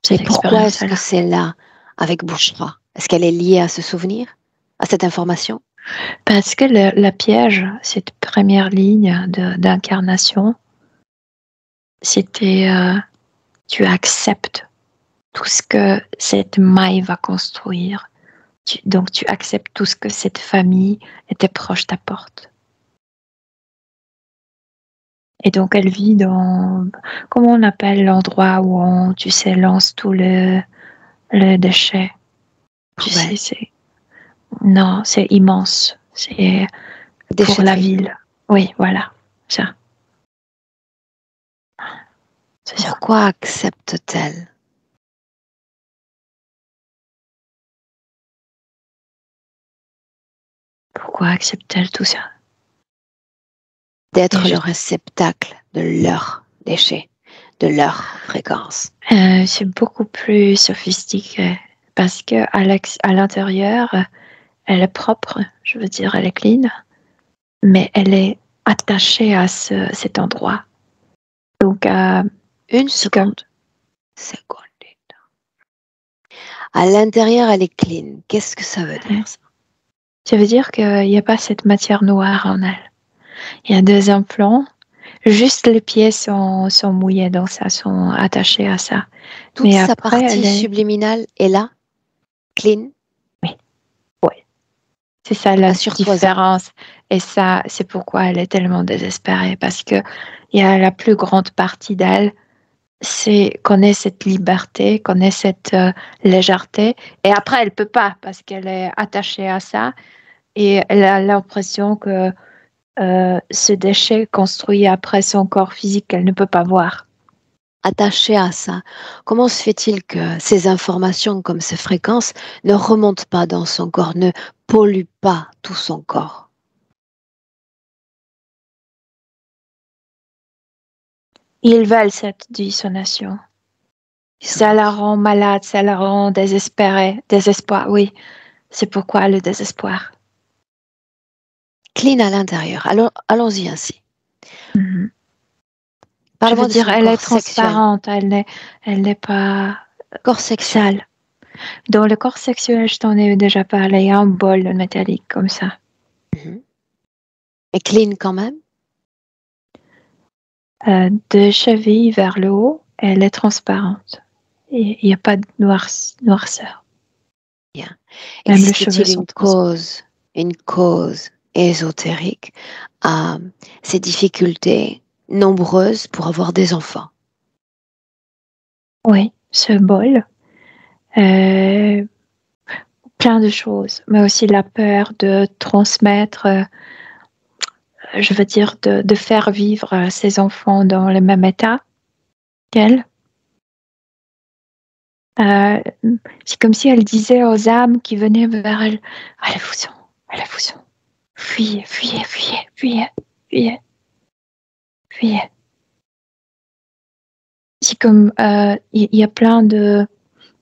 Et pourquoi est-ce que c'est là avec Bouchra? Est-ce qu'elle est liée à ce souvenir, à cette information? Parce que la piège, cette première ligne d'incarnation, c'était tu acceptes tout ce que cette maille va construire. Donc tu acceptes tout ce que cette famille et tes proches t'apportent. Et donc elle vit dans, comment on appelle l'endroit où on, tu sais, lance tout le déchet. Tu sais, c'est immense. C'est pour la ville. Oui, voilà, ça. Pourquoi accepte-t-elle? Pourquoi accepte-t-elle tout ça? D'être le réceptacle de leurs déchets, de leur fréquence. C'est beaucoup plus sophistiqué parce que à l'intérieur, elle est propre, je veux dire, elle est clean, mais elle est attachée à cet endroit. Donc, une seconde. À l'intérieur, elle est clean. Qu'est-ce que ça veut dire, ça? Ça veut dire qu'il n'y a pas cette matière noire en elle. Il y a des implants, juste les pieds sont mouillés dans ça, sont attachés à ça. Toute mais sa partie subliminale est là, clean. Oui. C'est ça la différence. Et ça, c'est pourquoi elle est tellement désespérée, parce que il y a la plus grande partie d'elle, connaît cette liberté, connaît cette légèreté, et après elle peut pas parce qu'elle est attachée à ça, et elle a l'impression que ce déchet construit après son corps physique qu'elle ne peut pas voir. Attachée à ça, comment se fait-il que ces informations comme ces fréquences ne remontent pas dans son corps, ne polluent pas tout son corps? Ils veulent cette dissonation. Ça la rend malade, ça la rend désespérée, désespoir, oui. C'est pourquoi le désespoir. Clean à l'intérieur. Alors, allons-y ainsi. Mm-hmm. Je veux dire, elle est transparente, elle n'est pas corps sexuel. Dans le corps sexuel, je t'en ai déjà parlé, il y a un bol métallique comme ça. Mm-hmm. Et clean quand même? de cheville vers le haut, elle est transparente. Il n'y a pas de noirceur. Bien. Même les Existe-t-il cheveux sont une cause ésotérique à ces difficultés nombreuses pour avoir des enfants? Oui, ce bol. Plein de choses, mais aussi la peur de transmettre, je veux dire, de faire vivre ses enfants dans le même état qu'elle. C'est comme si elle disait aux âmes qui venaient vers elle, allez-vous-en, fuyez, fuyez, fuyez, fuyez, fuyez, fuyez. C'est comme, il y a plein de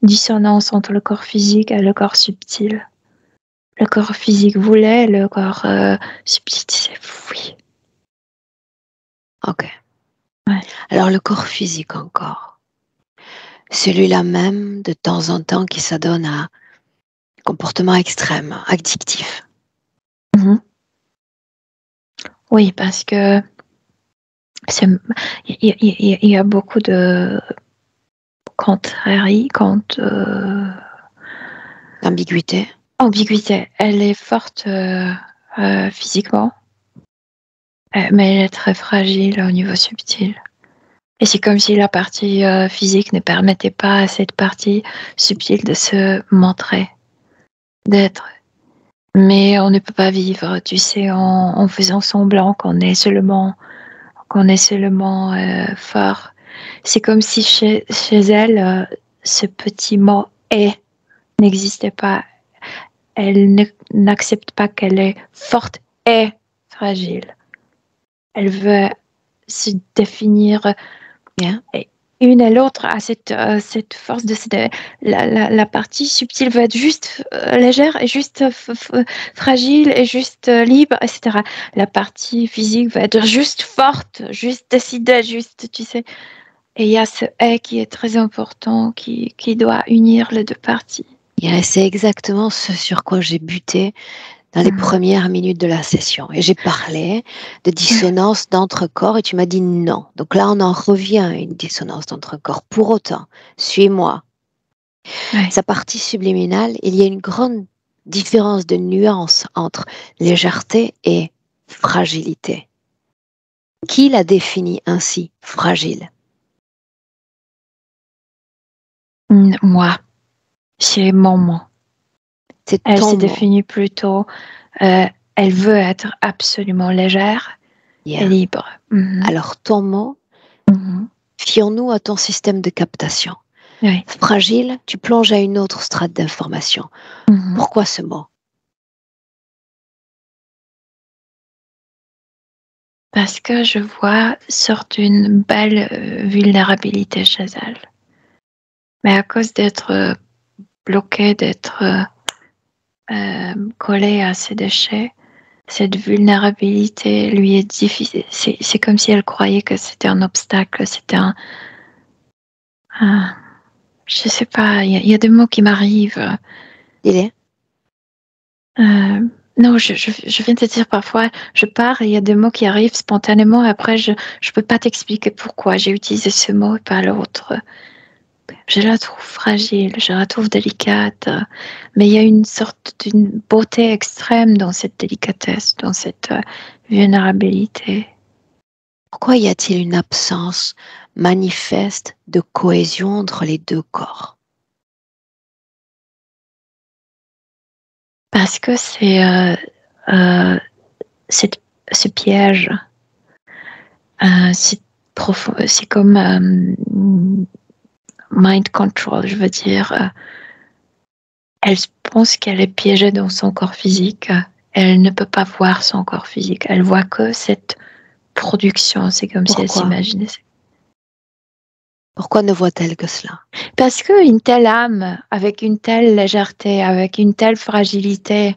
dissonances entre le corps physique et le corps subtil. Le corps physique voulait, le corps subtil disait oui. Ok. Ouais. Alors le corps physique encore, celui-là même de temps en temps qui s'adonne à comportements extrêmes, addictifs. Mm-hmm. Oui, parce que il y a beaucoup de contraries, Ambiguïté. ambiguïté. Elle est forte physiquement, mais elle est très fragile au niveau subtil. Et c'est comme si la partie physique ne permettait pas à cette partie subtile de se montrer, d'être. Mais on ne peut pas vivre, tu sais, en faisant semblant qu'on est seulement fort. C'est comme si chez elle, ce petit mot est n'existait pas. Elle n'accepte pas qu'elle est forte et fragile. Elle veut se définir Bien. une et l'autre à cette force de la partie subtile veut être juste légère et juste fragile et juste libre, etc. La partie physique va être juste forte, juste décidée, juste, tu sais. Et il y a ce « et » qui est très important, qui doit unir les deux parties. Et c'est exactement ce sur quoi j'ai buté dans les premières minutes de la session. Et j'ai parlé de dissonance d'entre-corps et tu m'as dit non. Donc là, on en revient à une dissonance d'entre-corps. Pour autant, suis-moi. Sa partie subliminale, il y a une grande différence de nuance entre légèreté et fragilité. Qui la définit ainsi, fragile? Moi, c'est mon mot. Elle se définit plutôt, elle veut être absolument légère et libre. Alors ton mot, fions-nous à ton système de captation. Oui. Fragile, tu plonges à une autre strate d'information. Pourquoi ce mot? Parce que je vois sorte une belle vulnérabilité chez elle. Mais à cause d'être bloquée, d'être collée à ses déchets, cette vulnérabilité lui est difficile. C'est comme si elle croyait que c'était un obstacle, c'était je sais pas, il y a des mots qui m'arrivent. Il est non, je viens de te dire parfois, je pars et il y a des mots qui arrivent spontanément. Et après, je peux pas t'expliquer pourquoi j'ai utilisé ce mot et pas l'autre. Je la trouve fragile, je la trouve délicate, mais il y a une sorte d'une beauté extrême dans cette délicatesse, dans cette vulnérabilité. Pourquoi y a-t-il une absence manifeste de cohésion entre les deux corps? Parce que c'est ce piège, c'est profond, c'est comme mind control, je veux dire. Elle pense qu'elle est piégée dans son corps physique. Elle ne peut pas voir son corps physique. Elle voit que cette production. C'est comme si elle s'imaginait. Pourquoi ne voit-elle que cela? Parce qu'une telle âme, avec une telle légèreté, avec une telle fragilité,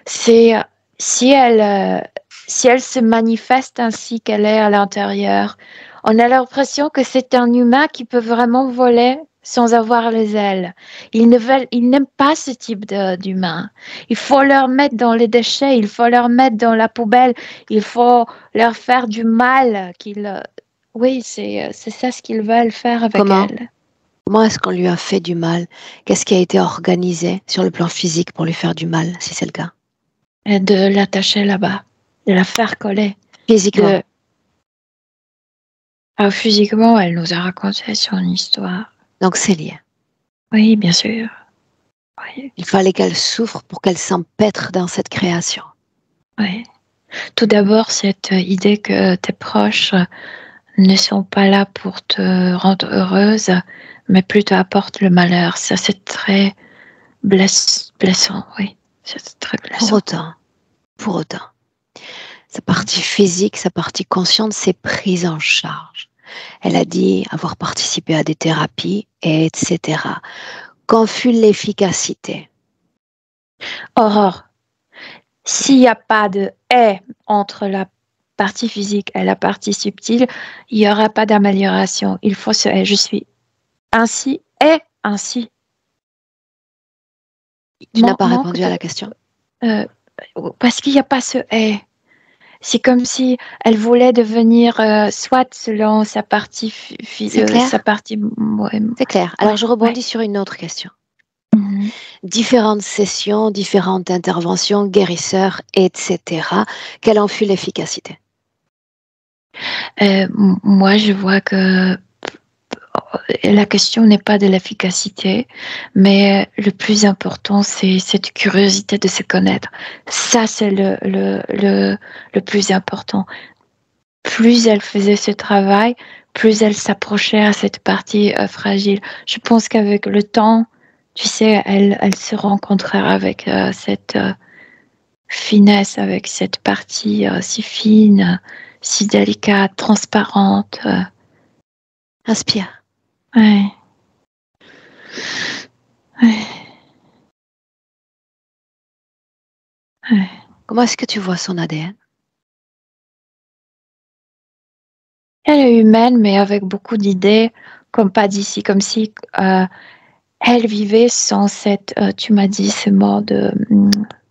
c'est si elle se manifeste ainsi qu'elle est à l'intérieur, on a l'impression que c'est un humain qui peut vraiment voler sans avoir les ailes. Ils n'aiment pas ce type d'humain. Il faut leur mettre dans les déchets, il faut leur mettre dans la poubelle, il faut leur faire du mal, Oui, c'est ça ce qu'ils veulent faire avec Comment? elle. Comment est-ce qu'on lui a fait du mal? Qu'est-ce qui a été organisé sur le plan physique pour lui faire du mal, si c'est le cas? Et de l'attacher là-bas, de la faire coller. Physiquement. Physiquement, elle nous a raconté son histoire. Donc c'est lié. Oui, bien sûr. Oui, Il fallait qu'elle souffre pour qu'elle s'empêtre dans cette création. oui. Tout d'abord, cette idée que tes proches ne sont pas là pour te rendre heureuse, mais plutôt apportent le malheur. Ça, c'est très blessant, oui. C'est très blessant. Pour autant, sa partie physique, sa partie consciente s'est prise en charge. Elle a dit avoir participé à des thérapies, etc. Qu'en fut l'efficacité? Aurore, s'il n'y a pas de haie entre la partie physique et la partie subtile, il n'y aura pas d'amélioration. Il faut se haïr. Je suis ainsi et ainsi. Tu n'as pas répondu à la question? Parce qu'il n'y a pas ce haie. C'est comme si elle voulait devenir soit selon sa partie C'est clair? sa partie C'est clair. Alors je rebondis sur une autre question. Mhm. Différentes sessions, différentes interventions, guérisseurs, etc. Quelle en fut l'efficacité? Moi, je vois que la question n'est pas de l'efficacité, mais le plus important, c'est cette curiosité de se connaître. Ça, c'est le plus important. Plus elle faisait ce travail, plus elle s'approchait à cette partie fragile. Je pense qu'avec le temps, tu sais, elle se rencontrera avec cette finesse, avec cette partie si fine, si délicate, transparente. Inspire. Ouais. Ouais. Ouais. Comment est-ce que tu vois son ADN? Elle est humaine, mais avec beaucoup d'idées, comme pas d'ici, comme si elle vivait sans cette, tu m'as dit ce mot de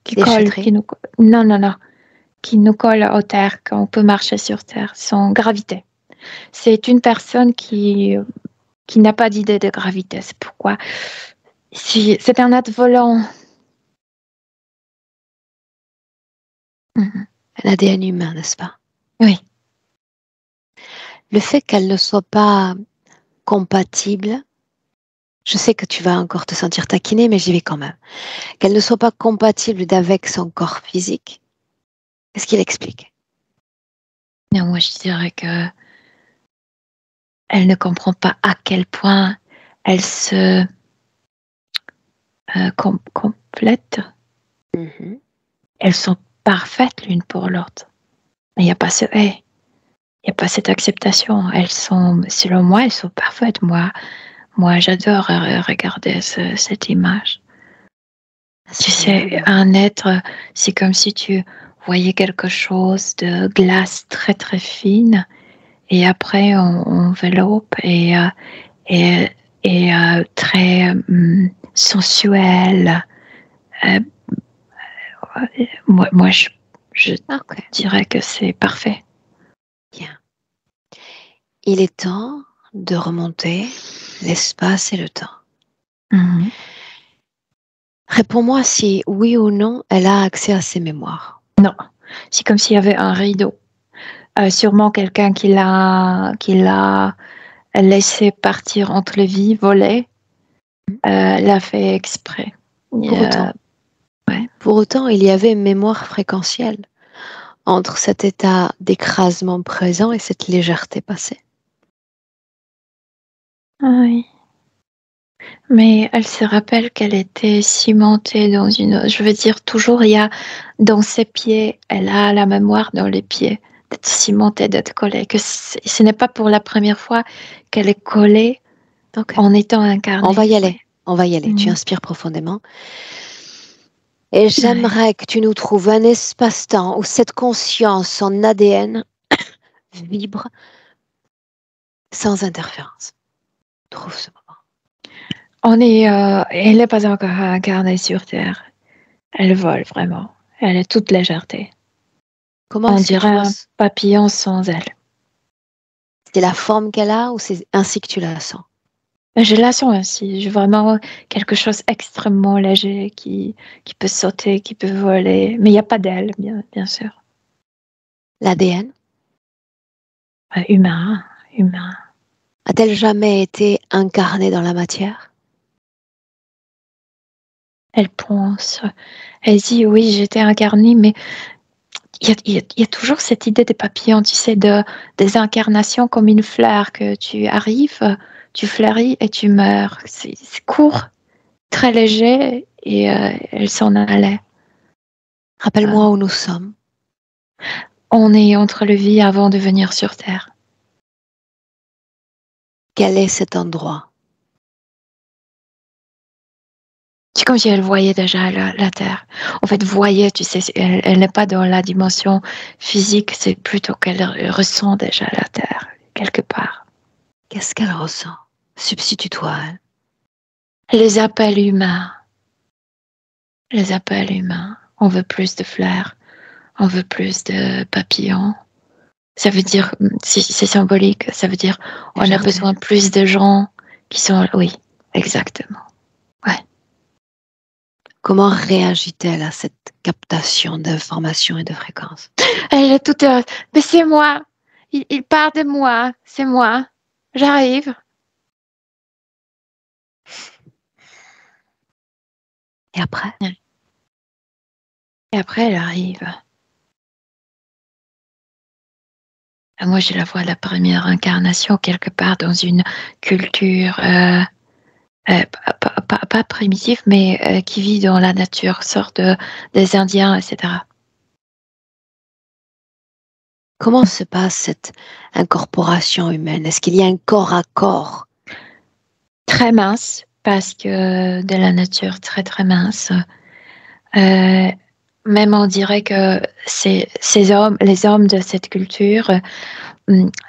qui colle, non, qui nous colle aux terres, qu'on peut marcher sur terre, sans gravité. C'est une personne qui n'a pas d'idée de gravité. C'est pourquoi c'est un être volant. Un ADN humain, n'est-ce pas? Oui. Le fait qu'elle ne soit pas compatible, je sais que tu vas encore te sentir taquinée, mais j'y vais quand même. Qu'elle ne soit pas compatible avec son corps physique, qu'est-ce qu'il explique? Non, moi, je dirais que elle ne comprend pas à quel point elle se complète. Mm-hmm. Elles sont parfaites l'une pour l'autre. Il n'y a pas ce haie. Il n'y a pas cette acceptation. Elles sont, selon moi, elles sont parfaites. Moi, j'adore regarder cette image. Tu sais, un être, c'est comme si tu voyais quelque chose de glace très très fine, et après on enveloppe et très sensuel. Moi, je dirais que c'est parfait. Bien. Il est temps de remonter l'espace et le temps. Mm-hmm. Réponds-moi si oui ou non elle a accès à ses mémoires. Non, c'est comme s'il y avait un rideau. Sûrement quelqu'un qui l'a laissé partir entre les vies, voler, l'a fait exprès. Pour autant, il y avait une mémoire fréquentielle entre cet état d'écrasement présent et cette légèreté passée. Oui. Mais elle se rappelle qu'elle était cimentée dans une... Je veux dire, toujours, il y a dans ses pieds, elle a la mémoire dans les pieds, d'être cimentée, d'être collée. Que ce n'est pas pour la première fois qu'elle est collée en étant incarnée. On va y aller. Tu inspires profondément. Et j'aimerais que tu nous trouves un espace-temps où cette conscience, son ADN, vibre sans interférence. Trouve ce moment. Elle n'est pas encore incarnée sur Terre. Elle vole vraiment. Elle est toute légèreté. Comment on dirait un papillon sans aile. C'est la forme qu'elle a ou c'est ainsi que tu la sens? Je la sens ainsi. J'ai vraiment quelque chose extrêmement léger qui peut sauter, qui peut voler. Mais il n'y a pas d'aile, bien sûr. L'ADN? Humain. A-t-elle jamais été incarnée dans la matière? Elle pense. Elle dit oui, j'étais incarnée, mais il y a toujours cette idée des papillons, tu sais, des incarnations comme une fleur que tu arrives, tu fleuris et tu meurs. C'est court, très léger et elle s'en allait. Rappelle-moi où nous sommes. On est entre le vie avant de venir sur Terre. Quel est cet endroit? C'est comme si elle voyait déjà la Terre. En fait, voyait, tu sais, elle n'est pas dans la dimension physique, c'est plutôt qu'elle ressent déjà la Terre, quelque part. Qu'est-ce qu'elle ressent? Substitue-toi à elle. Les appels humains. On veut plus de fleurs, on veut plus de papillons. Ça veut dire, c'est symbolique, ça veut dire on a besoin plus de gens qui sont... Oui, exactement. Ouais. Comment réagit-elle à cette captation d'informations et de fréquences? Elle est toute heureuse. Mais c'est moi. Il part de moi. C'est moi. J'arrive. Et après? Et après, elle arrive. Et moi, je la vois la première incarnation quelque part dans une culture pas primitive, mais qui vit dans la nature, sorte des Indiens, etc. Comment se passe cette incorporation humaine? Est-ce qu'il y a un corps à corps? Très mince, parce que de la nature très très mince. Même on dirait que les hommes de cette culture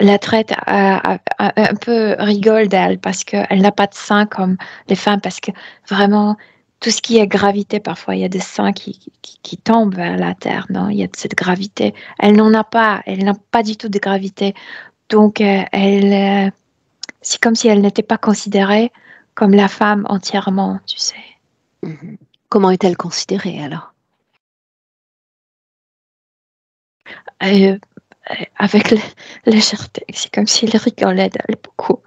la traitent un peu rigole d'elle parce qu'elle n'a pas de seins comme les femmes, parce que vraiment tout ce qui est gravité, parfois il y a des seins qui tombent vers la terre, non? Il y a de cette gravité. Elle n'en a pas, elle n'a pas du tout de gravité. Donc c'est comme si elle n'était pas considérée comme la femme entièrement, tu sais. Mhm. Comment est-elle considérée alors? Euh, avec légèreté, c'est comme s'il rigolait d'elle beaucoup.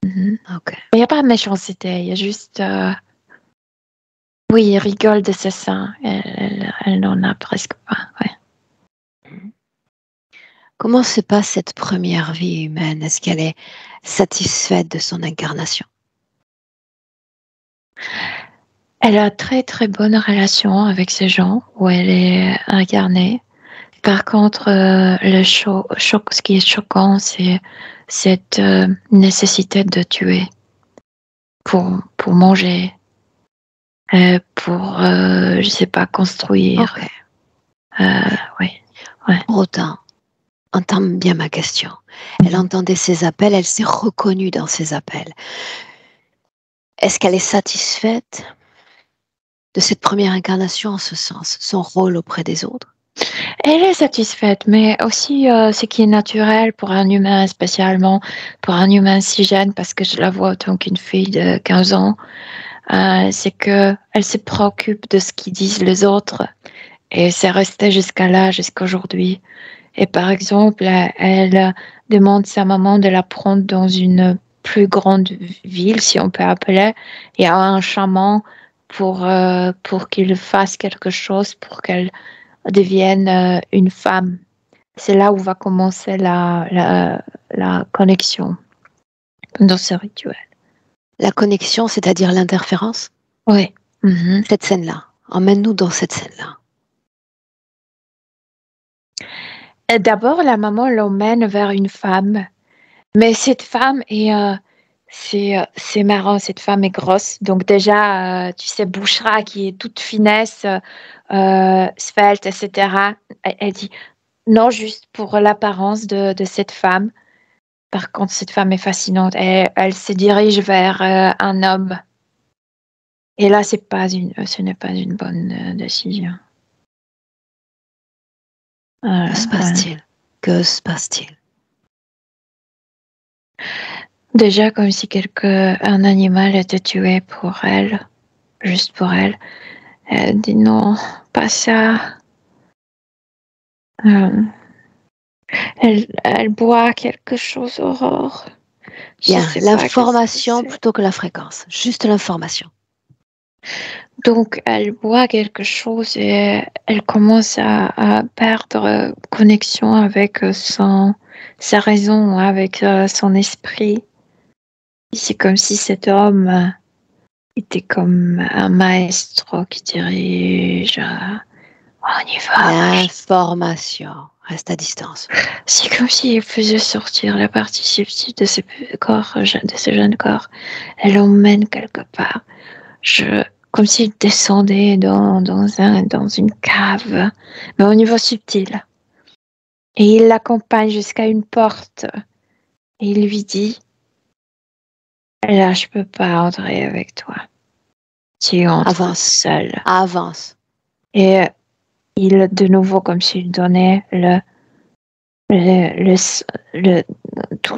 Mhm. Ok. Il n'y a pas de méchanceté, il y a juste... Oui, il rigole de ses seins. Elle n'en a presque pas. Ouais. Comment se passe cette première vie humaine? Est-ce qu'elle est satisfaite de son incarnation? Elle a très très bonne relation avec ces gens où elle est incarnée. Par contre, le ce qui est choquant, c'est cette nécessité de tuer pour manger, pour, je sais pas, construire. Okay. Oui. Ouais. Pour autant, entame bien ma question. Elle entendait ses appels, elle s'est reconnue dans ses appels. Est-ce qu'elle est satisfaite de cette première incarnation en ce sens, son rôle auprès des autres? Elle est satisfaite, mais aussi ce qui est naturel pour un humain, spécialement pour un humain si jeune, parce que je la vois autant qu'une fille de 15 ans, c'est qu'elle se préoccupe de ce qu'ils disent les autres. Et c'est resté jusqu'à aujourd'hui. Et par exemple, elle demande sa maman de la prendre dans une plus grande ville, si on peut appeler, et à un chaman pour qu'il fasse quelque chose, pour qu'elle devienne une femme. C'est là où va commencer la connexion dans ce rituel. La connexion, c'est-à-dire l'interférence? Oui. Mm-hmm. Cette scène-là, emmène-nous dans cette scène-là. D'abord, la maman l'emmène vers une femme, mais cette femme c'est marrant, cette femme est grosse. Donc déjà, tu sais, Bouchra qui est toute finesse, svelte, etc. Elle dit non, juste pour l'apparence de cette femme. Par contre, cette femme est fascinante. Elle se dirige vers un homme. Et là, ce n'est pas une bonne décision. Que se passe-t-il? Que se passe-t-il? Déjà comme si un animal était tué pour elle, juste pour elle. Elle dit non, pas ça. Euh, elle boit quelque chose, Aurore. Je Bien, sais pas qu'est-ce que l'information c'est. plutôt que la fréquence. Juste l'information. Donc, elle boit quelque chose et elle commence à perdre connexion avec sa raison, avec son esprit. C'est comme si cet homme était comme un maestro qui dirige. On y va, ma fille. L'information reste à distance. C'est comme s'il faisait sortir la partie subtile de ce jeune corps. Elle l'emmène quelque part. Comme s'il descendait dans une cave, mais au niveau subtil. Et il l'accompagne jusqu'à une porte. Et il lui dit, là, je peux pas entrer avec toi. Tu entres Avance. seul. Avance. Et il, de nouveau, comme s'il donnait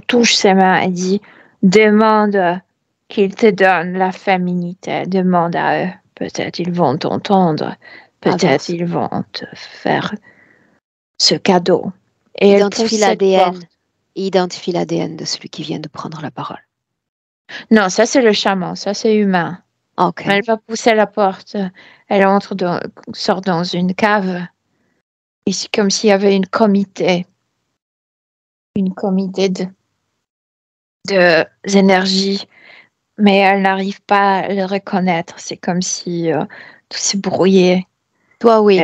touche ses mains et dit, demande qu'ils te donnent la féminité. Demande à eux. Peut-être ils vont t'entendre. Peut-être Avance. ils vont te faire ce cadeau. Et elle pousse Identifie cette l'ADN. porte. Identifie l'ADN de celui qui vient de prendre la parole. Non, ça c'est le chaman, ça c'est humain. Ok. Elle va pousser la porte. Elle sort dans une cave. Et c'est comme s'il y avait une comité de énergie, mais elle n'arrive pas à le reconnaître. C'est comme si tout s'est brouillé. Toi, oui.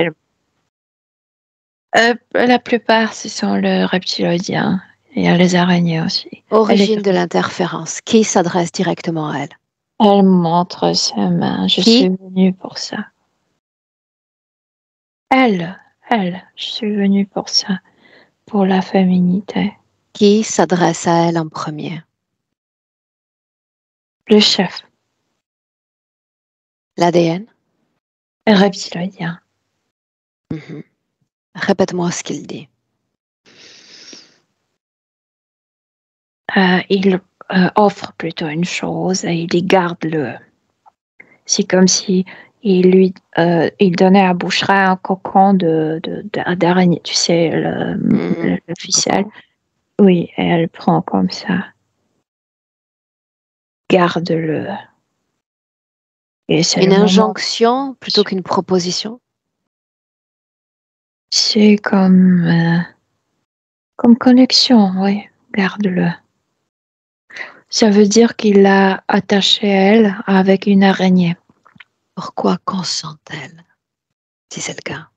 La plupart, ce sont les reptiloïdiens. Il y a les araignées aussi. Origine de l'interférence. Qui s'adresse directement à elle? Elle montre sa main. Je suis venue pour ça. Elle, je suis venue pour ça. Pour la féminité. Qui s'adresse à elle en premier? Le chef. L'ADN? Le reptiloïdien. Mm-hmm. Répète-moi ce qu'il dit. Il offre plutôt une chose et il y garde le. C'est comme si il donnait à Bouchra un cocon d'araignée, tu sais, le ficelle. Oui, et elle prend comme ça. Garde-le. Et c'est une injonction plutôt qu'une proposition? C'est comme connexion, oui. Garde-le. Ça veut dire qu'il l'a attaché à elle avec une araignée. Pourquoi consent-elle, si c'est le cas?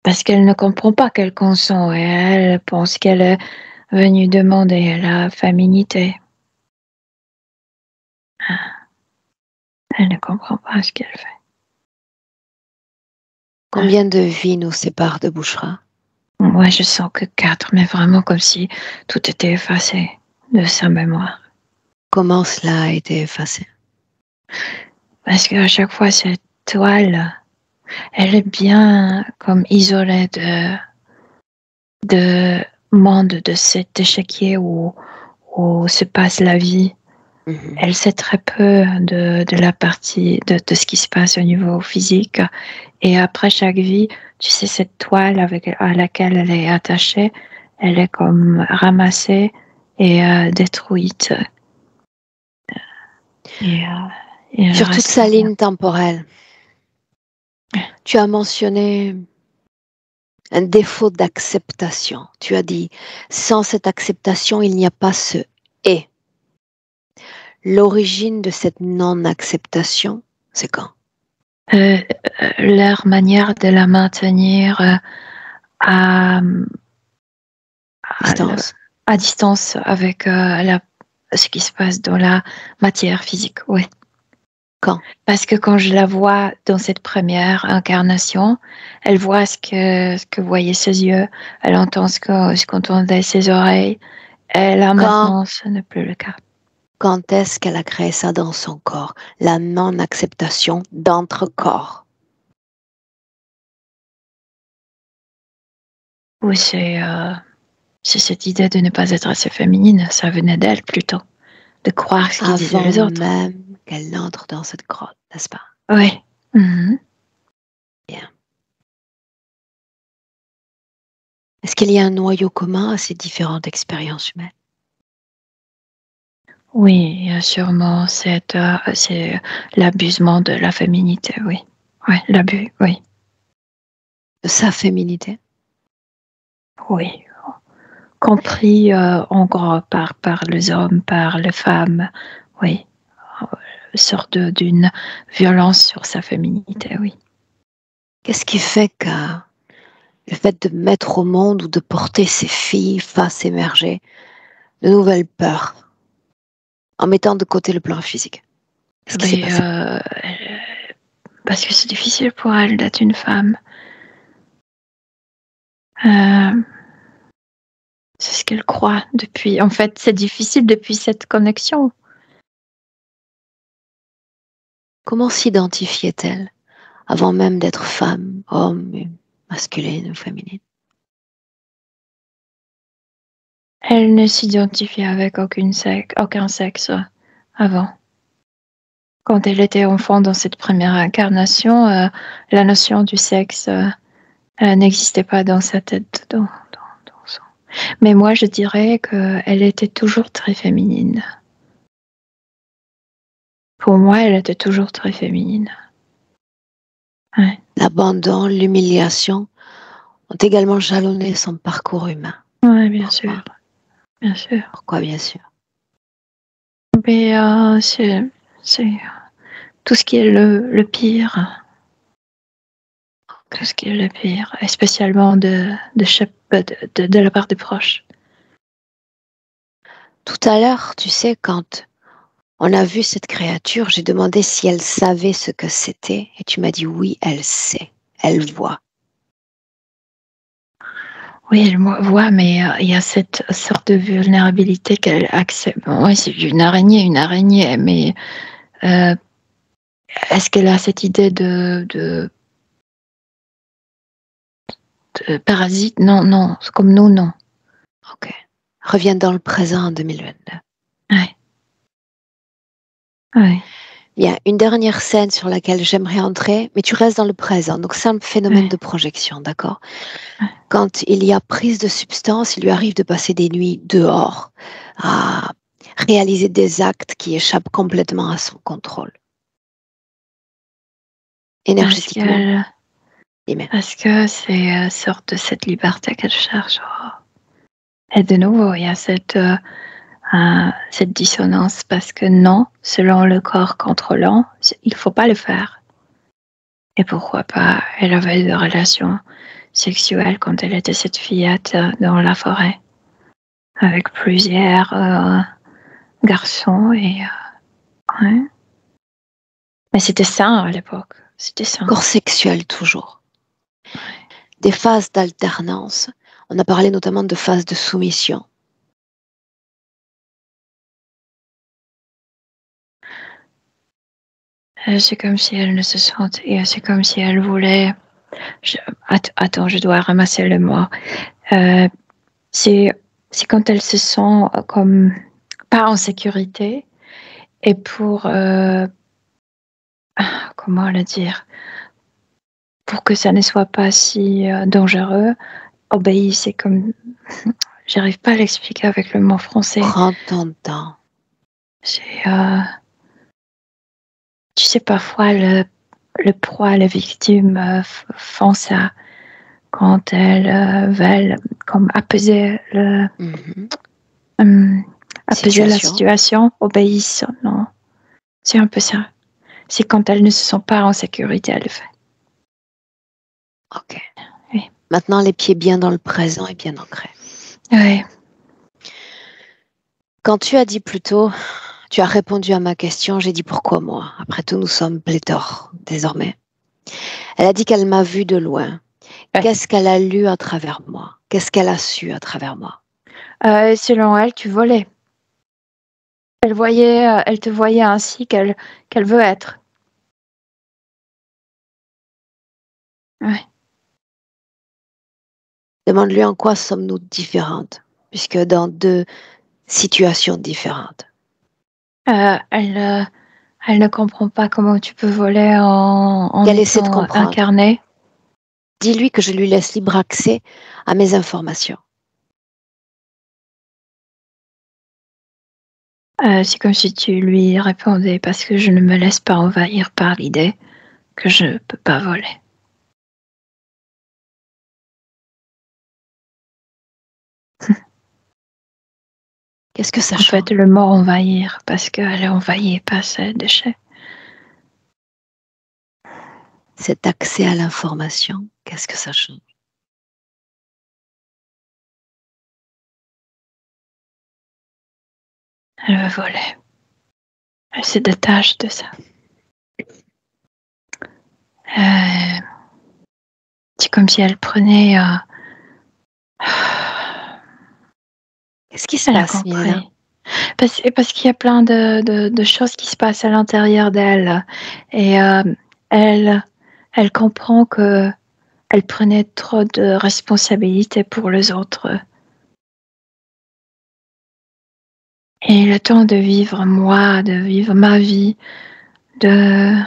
Parce qu'elle ne comprend pas qu'elle consent et elle pense qu'elle est venue demander la féminité. Elle ne comprend pas ce qu'elle fait. Combien de vies nous séparent de Bouchra? Moi, je sens que 4, mais vraiment comme si tout était effacé de sa mémoire. Comment cela a été effacé? Parce qu'à chaque fois, cette toile, elle est bien comme isolée de monde de cet échiquier où se passe la vie. Mm-hmm. Elle sait très peu de la partie de ce qui se passe au niveau physique. Et après chaque vie, tu sais, cette toile à laquelle elle est attachée, elle est comme ramassée et détruite. Sur toute sa ligne temporelle, tu as mentionné un défaut d'acceptation. Tu as dit, sans cette acceptation, il n'y a pas ce « et ». L'origine de cette non-acceptation, c'est quand? Leur manière de la maintenir à distance avec ce qui se passe dans la matière physique, oui. Quand? Parce que quand je la vois dans cette première incarnation, elle voit ce que voyaient ses yeux, elle entend ce qu'entendaient ses oreilles, et là maintenant, ce n'est plus le cas. Quand est-ce qu'elle a créé ça dans son corps? La non-acceptation d'entre-corps. Ou c'est C'est cette idée de ne pas être assez féminine, ça venait d'elle plutôt, de croire ce qu'ils disaient les Avant autres. même qu'elle n'entre dans cette grotte, n'est-ce pas? Oui. Mhm. Bien. Est-ce qu'il y a un noyau commun à ces différentes expériences humaines? Oui, il y a sûrement c'est l'abusement de la féminité, oui. Oui, l'abus, oui. De sa féminité? Oui. Compris en gros par les hommes, par les femmes, oui. Sorte d'une violence sur sa féminité, oui. Qu'est-ce qui fait que le fait de mettre au monde ou de porter ces filles fasse émerger de nouvelles peurs en mettant de côté le plan physique? Qu'est-ce qui s'est Mais, passé? parce que c'est difficile pour elle d'être une femme. Euh, c'est ce qu'elle croit depuis. En fait, c'est difficile depuis cette connexion. Comment s'identifiait-elle avant même d'être femme, homme, masculine ou féminine? Elle ne s'identifiait avec aucun sexe avant. Quand elle était enfant dans cette première incarnation, la notion du sexe n'existait pas dans sa tête. Mais moi, je dirais qu'elle était toujours très féminine. Pour moi, elle était toujours très féminine. Ouais. L'abandon, l'humiliation ont également jalonné son parcours humain. Ouais, bien Pourquoi? sûr. Bien sûr. Pourquoi, bien sûr? Mais c'est tout ce qui est le pire. Tout ce qui est le pire. Et spécialement de la part des proches. Tout à l'heure, tu sais, quand on a vu cette créature, j'ai demandé si elle savait ce que c'était et tu m'as dit oui, elle sait, elle voit. Oui, elle voit, mais il y a cette sorte de vulnérabilité qu'elle accepte. Bon, oui, c'est une araignée, mais est-ce qu'elle a cette idée de parasite? Non, non, c'est comme nous, non. Ok. Reviens dans le présent en 2022. Ouais. Ouais. Bien, une dernière scène sur laquelle j'aimerais entrer, mais tu restes dans le présent. Donc c'est un phénomène Ouais. de projection, d'accord? Quand il y a prise de substance, il lui arrive de passer des nuits dehors, à réaliser des actes qui échappent complètement à son contrôle. Énergétiquement, Parce que c'est sorte de cette liberté qu'elle cherche. Oh. Et de nouveau, il y a cette dissonance parce que non, selon le corps contrôlant, il ne faut pas le faire. Et pourquoi pas? Elle avait des relations sexuelles quand elle était cette fillette dans la forêt avec plusieurs garçons et ouais. Mais c'était sain à l'époque. C'était sain. corps sexuel toujours. Ouais. Des phases d'alternance. On a parlé notamment de phases de soumission. C'est comme si elle ne se sentait. C'est comme si elle voulait. Attends, je dois ramasser le mot. C'est quand elle se sent comme pas en sécurité et pour comment le dire, pour que ça ne soit pas si dangereux, obéir, c'est comme j'arrive pas à l'expliquer avec le mot français. Prends ton temps. C'est tu sais parfois le proie, la victime font ça quand elles veulent comme apaiser apaiser la situation, obéissent. Non, c'est un peu ça. C'est quand elles ne se sentent pas en sécurité, elles le font. Ok. Oui. Maintenant, les pieds bien dans le présent et bien ancrés. Oui. Quand tu as dit plus tôt, tu as répondu à ma question, j'ai dit pourquoi moi? Après tout, nous sommes pléthores désormais. Elle a dit qu'elle m'a vu de loin. Ouais. Qu'est-ce qu'elle a lu à travers moi? Qu'est-ce qu'elle a su à travers moi? Selon elle, tu volais. Elle te voyait ainsi qu'elle veut être. Ouais. Demande-lui en quoi sommes-nous différentes. puisque dans deux situations différentes. Elle ne comprend pas comment tu peux voler en Qu'elle essaie de étant comprendre. incarné. Dis-lui que je lui laisse libre accès à mes informations. C'est comme si tu lui répondais parce que je ne me laisse pas envahir par l'idée que je ne peux pas voler. Qu'est-ce que ça En change? fait, le mot envahir, parce qu'elle est envahie par ses déchets. Cet accès à l'information, qu'est-ce que ça change? Elle veut voler. Elle se détache de ça. C'est comme si elle prenait... Qu'est-ce qui se Elle a passe, Milena? compris. Parce qu'il y a plein de choses qui se passent à l'intérieur d'elle. Et elle comprend que elle prenait trop de responsabilités pour les autres. Et le temps de vivre moi, de vivre ma vie, je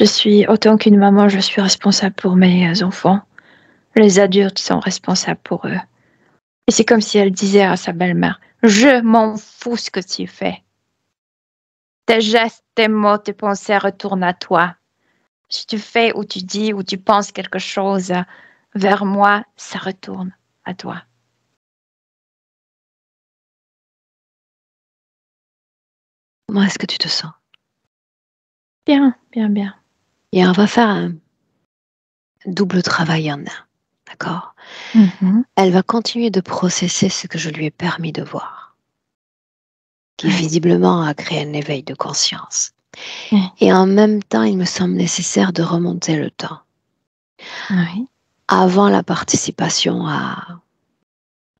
suis, autant qu'une maman, je suis responsable pour mes enfants. Les adultes sont responsables pour eux. Et c'est comme si elle disait à sa belle-mère, je m'en fous ce que tu fais. Tes gestes, tes mots, tes pensées retournent à toi. Si tu fais ou tu dis ou tu penses quelque chose vers moi, ça retourne à toi. Comment est-ce que tu te sens? Bien, bien, bien. Et on va faire un double travail en un, d'accord? Mm-hmm. Elle va continuer de processer ce que je lui ai permis de voir, qui visiblement a créé un éveil de conscience. Oui. Et en même temps, il me semble nécessaire de remonter le temps. Oui. Avant la participation à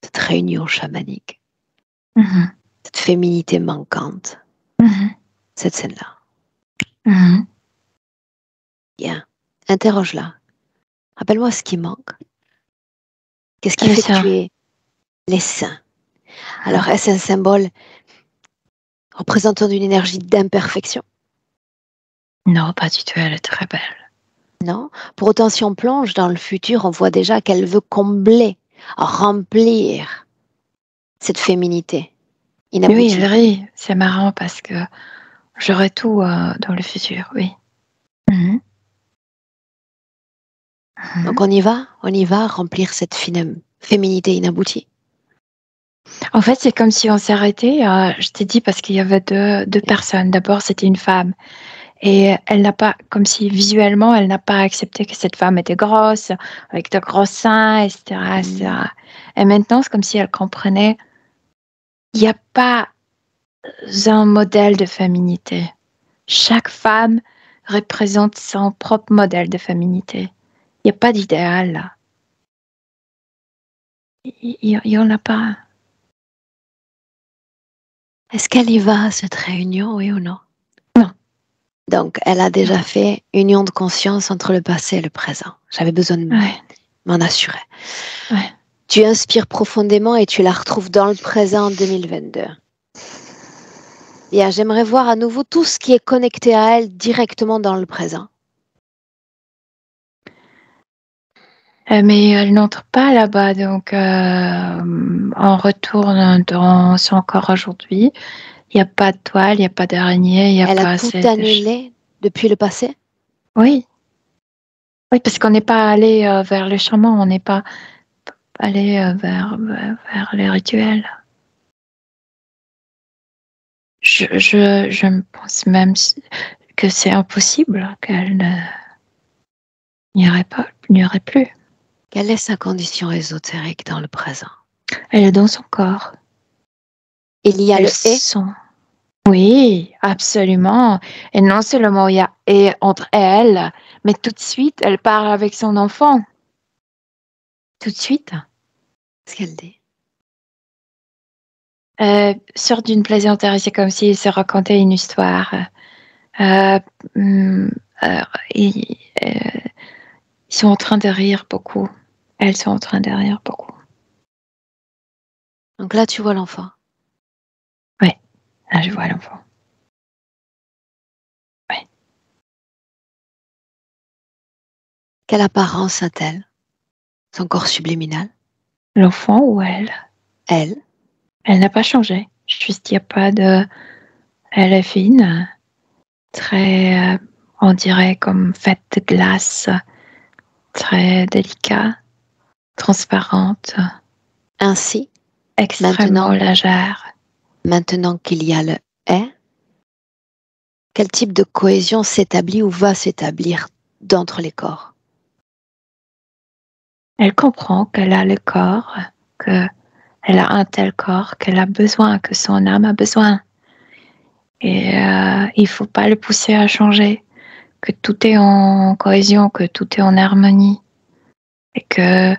cette réunion chamanique, Mm-hmm. cette féminité manquante, Mm-hmm. cette scène-là. Mm-hmm. Bien, interroge-la. Rappelle-moi ce qui manque. Qu'est-ce qui Les fait que seins. tu es les seins? Alors, est-ce un symbole représentant une énergie d'imperfection? Non, pas du tout, elle est très belle. Non. Pour autant, si on plonge dans le futur, on voit déjà qu'elle veut combler, remplir cette féminité inaboutie. Oui, elle rit. C'est marrant parce que j'aurai tout dans le futur, oui. Mm-hmm. Mm-hmm. Donc on y va remplir cette féminité inaboutie. En fait, c'est comme si on s'arrêtait. Je t'ai dit parce qu'il y avait deux personnes. D'abord, c'était une femme. Et elle n'a pas, comme si visuellement, elle n'a pas accepté que cette femme était grosse, avec de gros seins, etc., etc. Et maintenant, c'est comme si elle comprenait, il n'y a pas un modèle de féminité. Chaque femme représente son propre modèle de féminité. Il n'y a pas d'idéal là. Il n'y en a pas. Est-ce qu'elle y va à cette réunion, oui ou non? Non. Donc, elle a déjà fait union de conscience entre le passé et le présent. J'avais besoin de m'en assurer. Ouais. Tu inspires profondément et tu la retrouves dans le présent en 2022. Bien, j'aimerais voir à nouveau tout ce qui est connecté à elle directement dans le présent. Mais elle n'entre pas là-bas, donc on retourne dans son corps aujourd'hui. Il n'y a pas de toile, il n'y a pas d'araignée, il n'y a Elle pas a tout annulé depuis le passé? Oui. Oui, parce qu'on n'est pas allé vers le chaman, on n'est pas allé vers les rituels. Je me pense même que c'est impossible qu'elle n'y aurait plus. Quelle est sa condition ésotérique dans le présent? Elle est dans son corps. Il y a le et? Oui, absolument. Et non seulement il y a et entre elles, mais tout de suite, elle parle avec son enfant. Tout de suite. Qu'est-ce qu'elle dit? Sort d'une plaisanterie, c'est comme s'il se racontait une histoire. Ils sont en train de rire beaucoup. Elles sont en train de rire beaucoup. Donc là, tu vois l'enfant. Oui, là, je vois l'enfant. Oui. Quelle apparence a-t-elle? Son corps subliminal? L'enfant ou elle? Elle? Elle n'a pas changé. Juste, il n'y a pas de... Elle est fine, très, on dirait comme faite de glace, très délicat, transparente, Ainsi, extrêmement légère. maintenant qu'il y a le est, quel type de cohésion s'établit ou va s'établir d'entre les corps? Elle comprend qu'elle a le corps, qu'elle a un tel corps qu'elle a besoin, que son âme a besoin. Et il ne faut pas le pousser à changer, que tout est en cohésion, que tout est en harmonie. Et que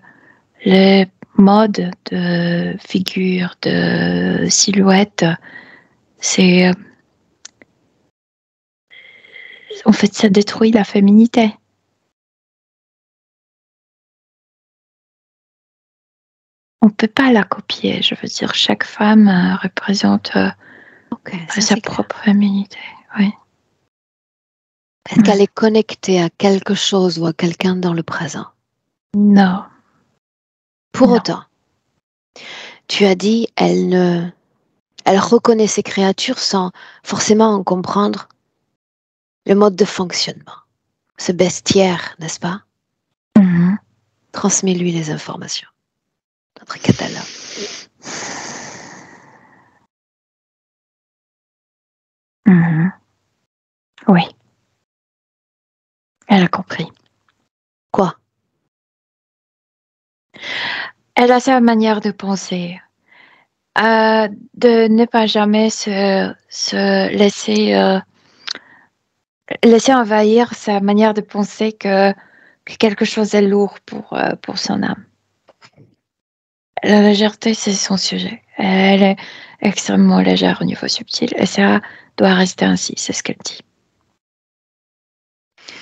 les modes de figure, de silhouette, c'est... En fait, ça détruit la féminité. On ne peut pas la copier. Je veux dire, chaque femme représente sa propre féminité. Oui. Est-ce qu'elle est connectée à quelque chose ou à quelqu'un dans le présent? Non. Pour autant, tu as dit, elle reconnaît ses créatures sans forcément en comprendre le mode de fonctionnement. Ce bestiaire, n'est-ce pas? Mm-hmm. Transmets-lui les informations. Notre catalogue. Mm-hmm. Oui. Elle a compris. Quoi? Elle a sa manière de penser. De ne pas jamais se laisser envahir sa manière de penser que quelque chose est lourd pour son âme. La légèreté, c'est son sujet. Elle est extrêmement légère au niveau subtil et ça doit rester ainsi, c'est ce qu'elle dit.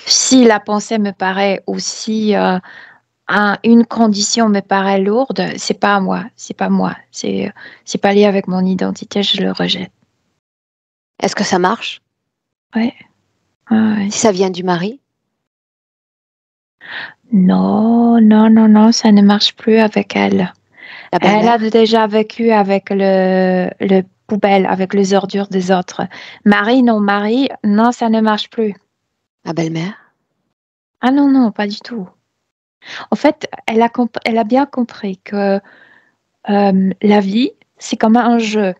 Si la pensée me paraît aussi une condition me paraît lourde, c'est pas moi, c'est pas lié avec mon identité, je le rejette. Est-ce que ça marche? Oui. Si ça vient du mari? Non, ça ne marche plus avec elle. Elle a déjà vécu avec le poubelle, avec les ordures des autres. Mari, non, ça ne marche plus. La belle-mère? Ah non, pas du tout. En fait, elle a bien compris que la vie, c'est comme un jeu.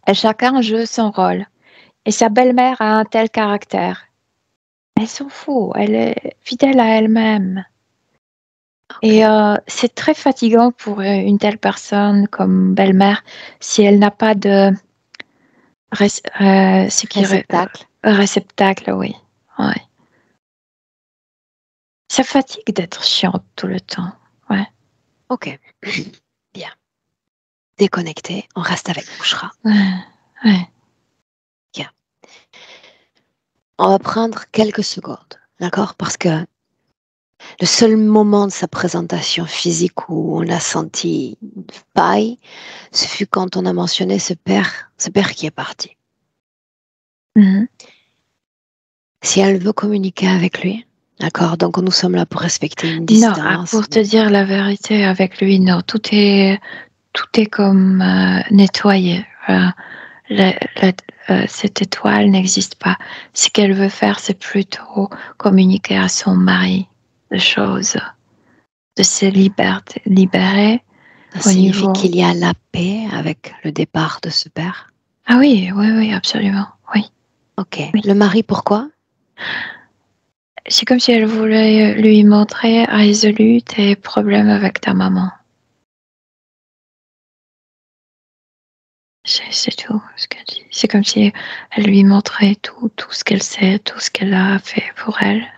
Et chacun joue son rôle. Et sa belle-mère a un tel caractère. Elle s'en fout, elle est fidèle à elle-même. Okay. Et c'est très fatigant pour une telle personne comme belle-mère si elle n'a pas de réceptacle, oui. Ouais. Ça fatigue d'être chiante tout le temps. Ouais. Ok. Bien. Déconnecté, on reste avec Bouchra. Ouais. Bien. On va prendre quelques secondes, d'accord? Parce que le seul moment de sa présentation physique où on a senti paille, ce fut quand on a mentionné ce père qui est parti. Mm-hmm. Si elle veut communiquer avec lui, d'accord, donc nous sommes là pour respecter une distance. Non, pour te dire la vérité, avec lui, non, tout est comme nettoyé. Cette étoile n'existe pas. Ce qu'elle veut faire, c'est plutôt communiquer à son mari des choses, de se libérer. Ça signifie qu'il y a la paix avec le départ de ce père? Ah oui, absolument, oui. Ok. Oui. Le mari, pourquoi? C'est comme si elle voulait lui montrer, résolu tes problèmes avec ta maman. C'est tout ce qu'elle dit. C'est comme si elle lui montrait tout ce qu'elle sait, tout ce qu'elle a fait pour elle.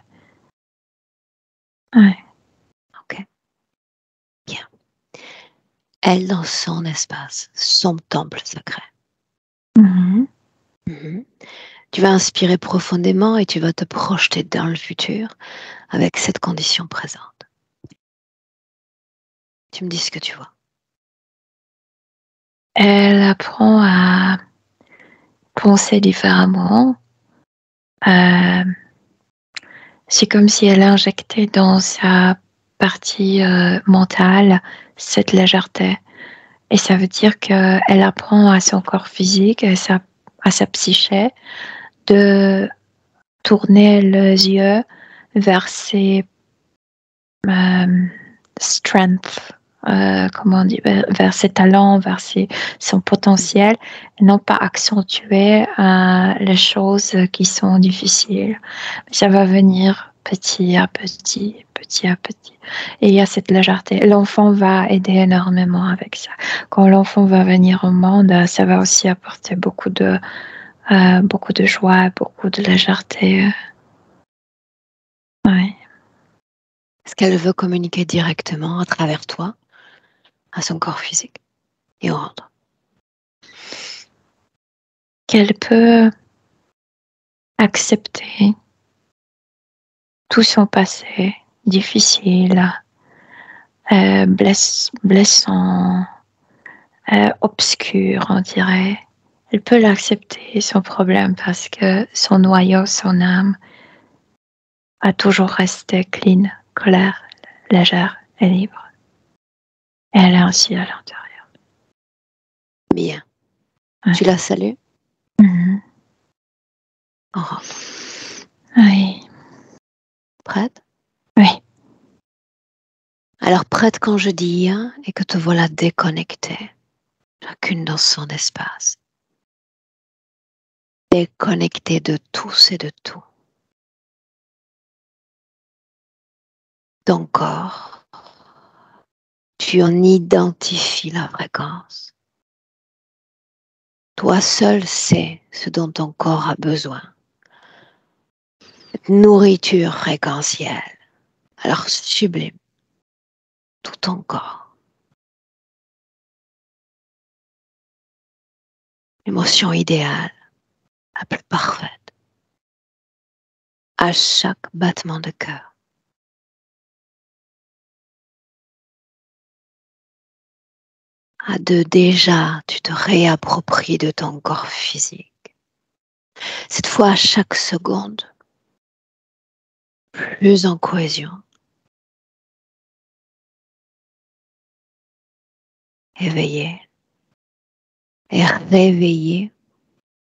Ouais. Ok. Bien. Elle dans son espace, son temple sacré. Mm-hmm. Mm-hmm. Tu vas inspirer profondément et tu vas te projeter dans le futur avec cette condition présente. Tu me dis ce que tu vois. elle apprend à penser différemment. C'est comme si elle injectait dans sa partie mentale cette légèreté. Et ça veut dire qu'elle apprend à son corps physique, à sa psyché, de tourner les yeux vers ses strengths, comment on dit, vers ses talents, vers son potentiel, et non pas accentuer les choses qui sont difficiles. Ça va venir petit à petit, petit à petit. Et il y a cette légèreté. L'enfant va aider énormément avec ça. Quand l'enfant va venir au monde, ça va aussi apporter beaucoup de joie, beaucoup de légèreté. Ouais. Est-ce qu'elle veut communiquer directement à travers toi, à son corps physique et au rendre? Qu'elle peut accepter tout son passé difficile, blessant, obscur, on dirait. Elle peut l'accepter sans problème parce que son noyau, son âme, a toujours resté clean, claire, légère et libre. Et elle est ainsi à l'intérieur. Bien. Ouais. Tu la salues? Au revoir. Oui. Prête? Oui. Alors prête quand je dis et que te voilà déconnectée, chacune dans son espace. Déconnectée de tous et de tout. Ton corps, tu en identifies la fréquence. Toi seul sais ce dont ton corps a besoin. Cette nourriture fréquentielle, alors sublime, tout ton corps. L'émotion idéale, la plus parfaite, à chaque battement de cœur. À deux déjà, tu te réappropries de ton corps physique. Cette fois, à chaque seconde, plus en cohésion. Éveillé et réveillé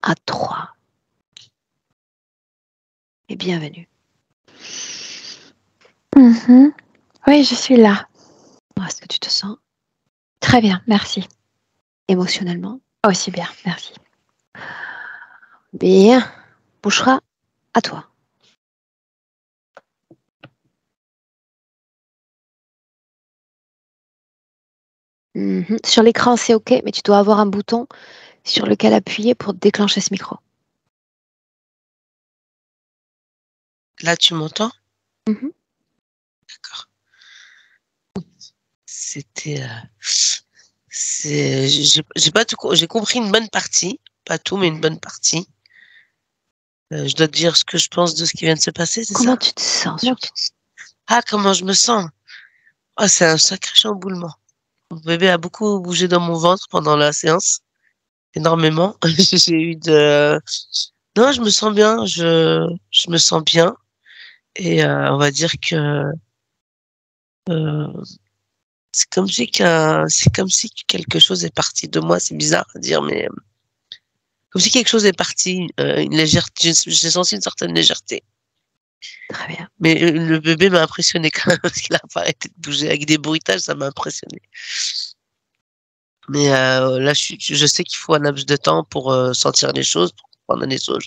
à 3. Et bienvenue. Oui, je suis là. Est-ce que tu te sens? Très bien, merci. Émotionnellement? Aussi bien, merci. Bien. Bouchera, à toi. Sur l'écran, c'est OK, mais tu dois avoir un bouton sur lequel appuyer pour déclencher ce micro. Là, tu m'entends? D'accord. C'était... j'ai pas tout, j'ai compris une bonne partie, pas tout, mais une bonne partie. Je dois te dire ce que je pense de ce qui vient de se passer, c'est ça? Comment tu te sens surtout? Ah, comment je me sens? Oh, c'est un sacré chamboulement. Mon bébé a beaucoup bougé dans mon ventre pendant la séance. Énormément. J'ai eu de... Non, je me sens bien. Je me sens bien. Et on va dire que c'est comme si quelque chose est parti de moi. C'est bizarre à dire, mais comme si quelque chose est parti. Une légèreté. J'ai senti une certaine légèreté. Très bien. Mais le bébé m'a impressionné quand même parce qu'il a pas arrêté de bouger avec des bruitages. Ça m'a impressionné. Mais là, je sais qu'il faut un laps de temps pour sentir les choses, pour comprendre les choses.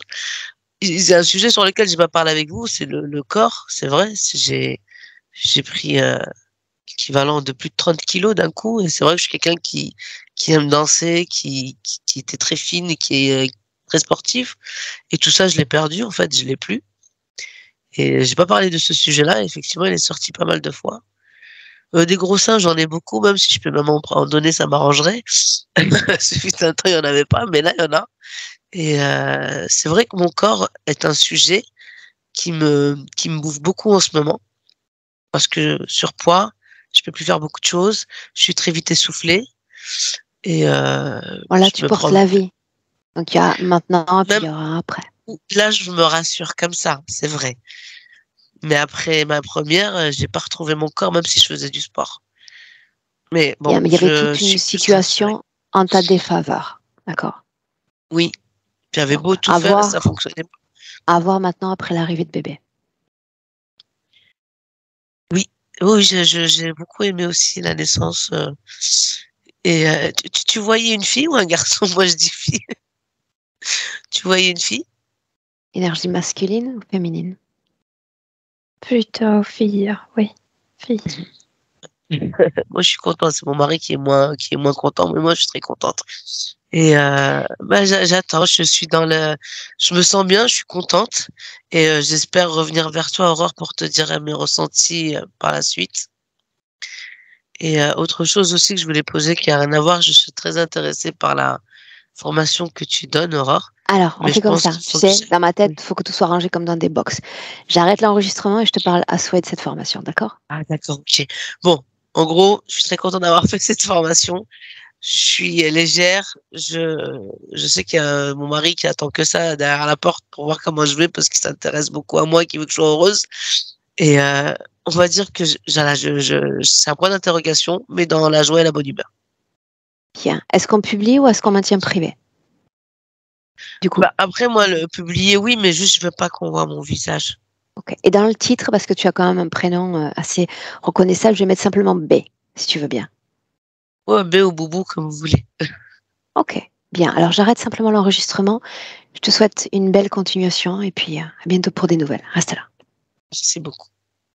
C'est un sujet sur lequel j'ai pas parlé avec vous, c'est le corps. C'est vrai, j'ai pris l'équivalent de plus de 30 kilos d'un coup, et c'est vrai que je suis quelqu'un qui aime danser, qui était très fine et qui est très sportif. Et tout ça, je l'ai perdu, en fait, je l'ai plus. Et j'ai pas parlé de ce sujet-là. Effectivement, il est sorti pas mal de fois. Des gros seins, j'en ai beaucoup, même si je peux même en donner, ça m'arrangerait. Suffit un temps, il n'y en avait pas, mais là, il y en a. Et c'est vrai que mon corps est un sujet qui me bouffe beaucoup en ce moment. Parce que surpoids, je peux plus faire beaucoup de choses, je suis très vite essoufflée. Et Bon, là, je tu me portes prends la vie. Donc, il y a maintenant, puis il même y aura un après. là, je me rassure comme ça, c'est vrai. Mais après ma première, j'ai pas retrouvé mon corps, même si je faisais du sport. Mais bon, Il y avait je toute une suis plus rassurée. situation en ta défaveur. D'accord. Oui, j'avais Donc, beau tout faire, ça fonctionnait pas. à voir maintenant après l'arrivée de bébé. Oui, oui, j'ai beaucoup aimé aussi la naissance. Et tu voyais une fille ou un garçon? Moi, je dis fille. Tu voyais une fille? Énergie masculine ou féminine? Plutôt fille, oui. Fille. Moi, je suis contente. C'est mon mari qui est moins content, mais moi, je suis très contente. Et bah, j'attends. Je me sens bien. Je suis contente. Et j'espère revenir vers toi, Aurore, pour te dire mes ressentis par la suite. Et autre chose aussi que je voulais poser qui a rien à voir. Je suis très intéressée par la formation que tu donnes, Aurore. Alors, on Mais fait je comme pense ça. qu'il Tu faut que sais, dans ma tête, oui. il faut que tout soit rangé comme dans des box. J'arrête l'enregistrement et je te parle à souhait de cette formation, d'accord? Ah, d'accord, ok. Bon, en gros, je suis très contente d'avoir fait cette formation. Je suis légère. Je sais qu'il y a mon mari qui attend que ça derrière la porte pour voir comment je vais parce qu'il s'intéresse beaucoup à moi et qu'il veut que je sois heureuse. Et on va dire que c'est un point d'interrogation, mais dans la joie et la bonne humeur. Bien. Est-ce qu'on publie ou est-ce qu'on maintient privé? Du coup, Bah, après, moi, le publier, oui, mais juste, je veux pas qu'on voit mon visage. ok. Et dans le titre, parce que tu as quand même un prénom assez reconnaissable, je vais mettre simplement B, si tu veux bien. Ouais, B ou Boubou, comme vous voulez. Ok. Bien. Alors, j'arrête simplement l'enregistrement. Je te souhaite une belle continuation et puis à bientôt pour des nouvelles. Reste là. Merci beaucoup.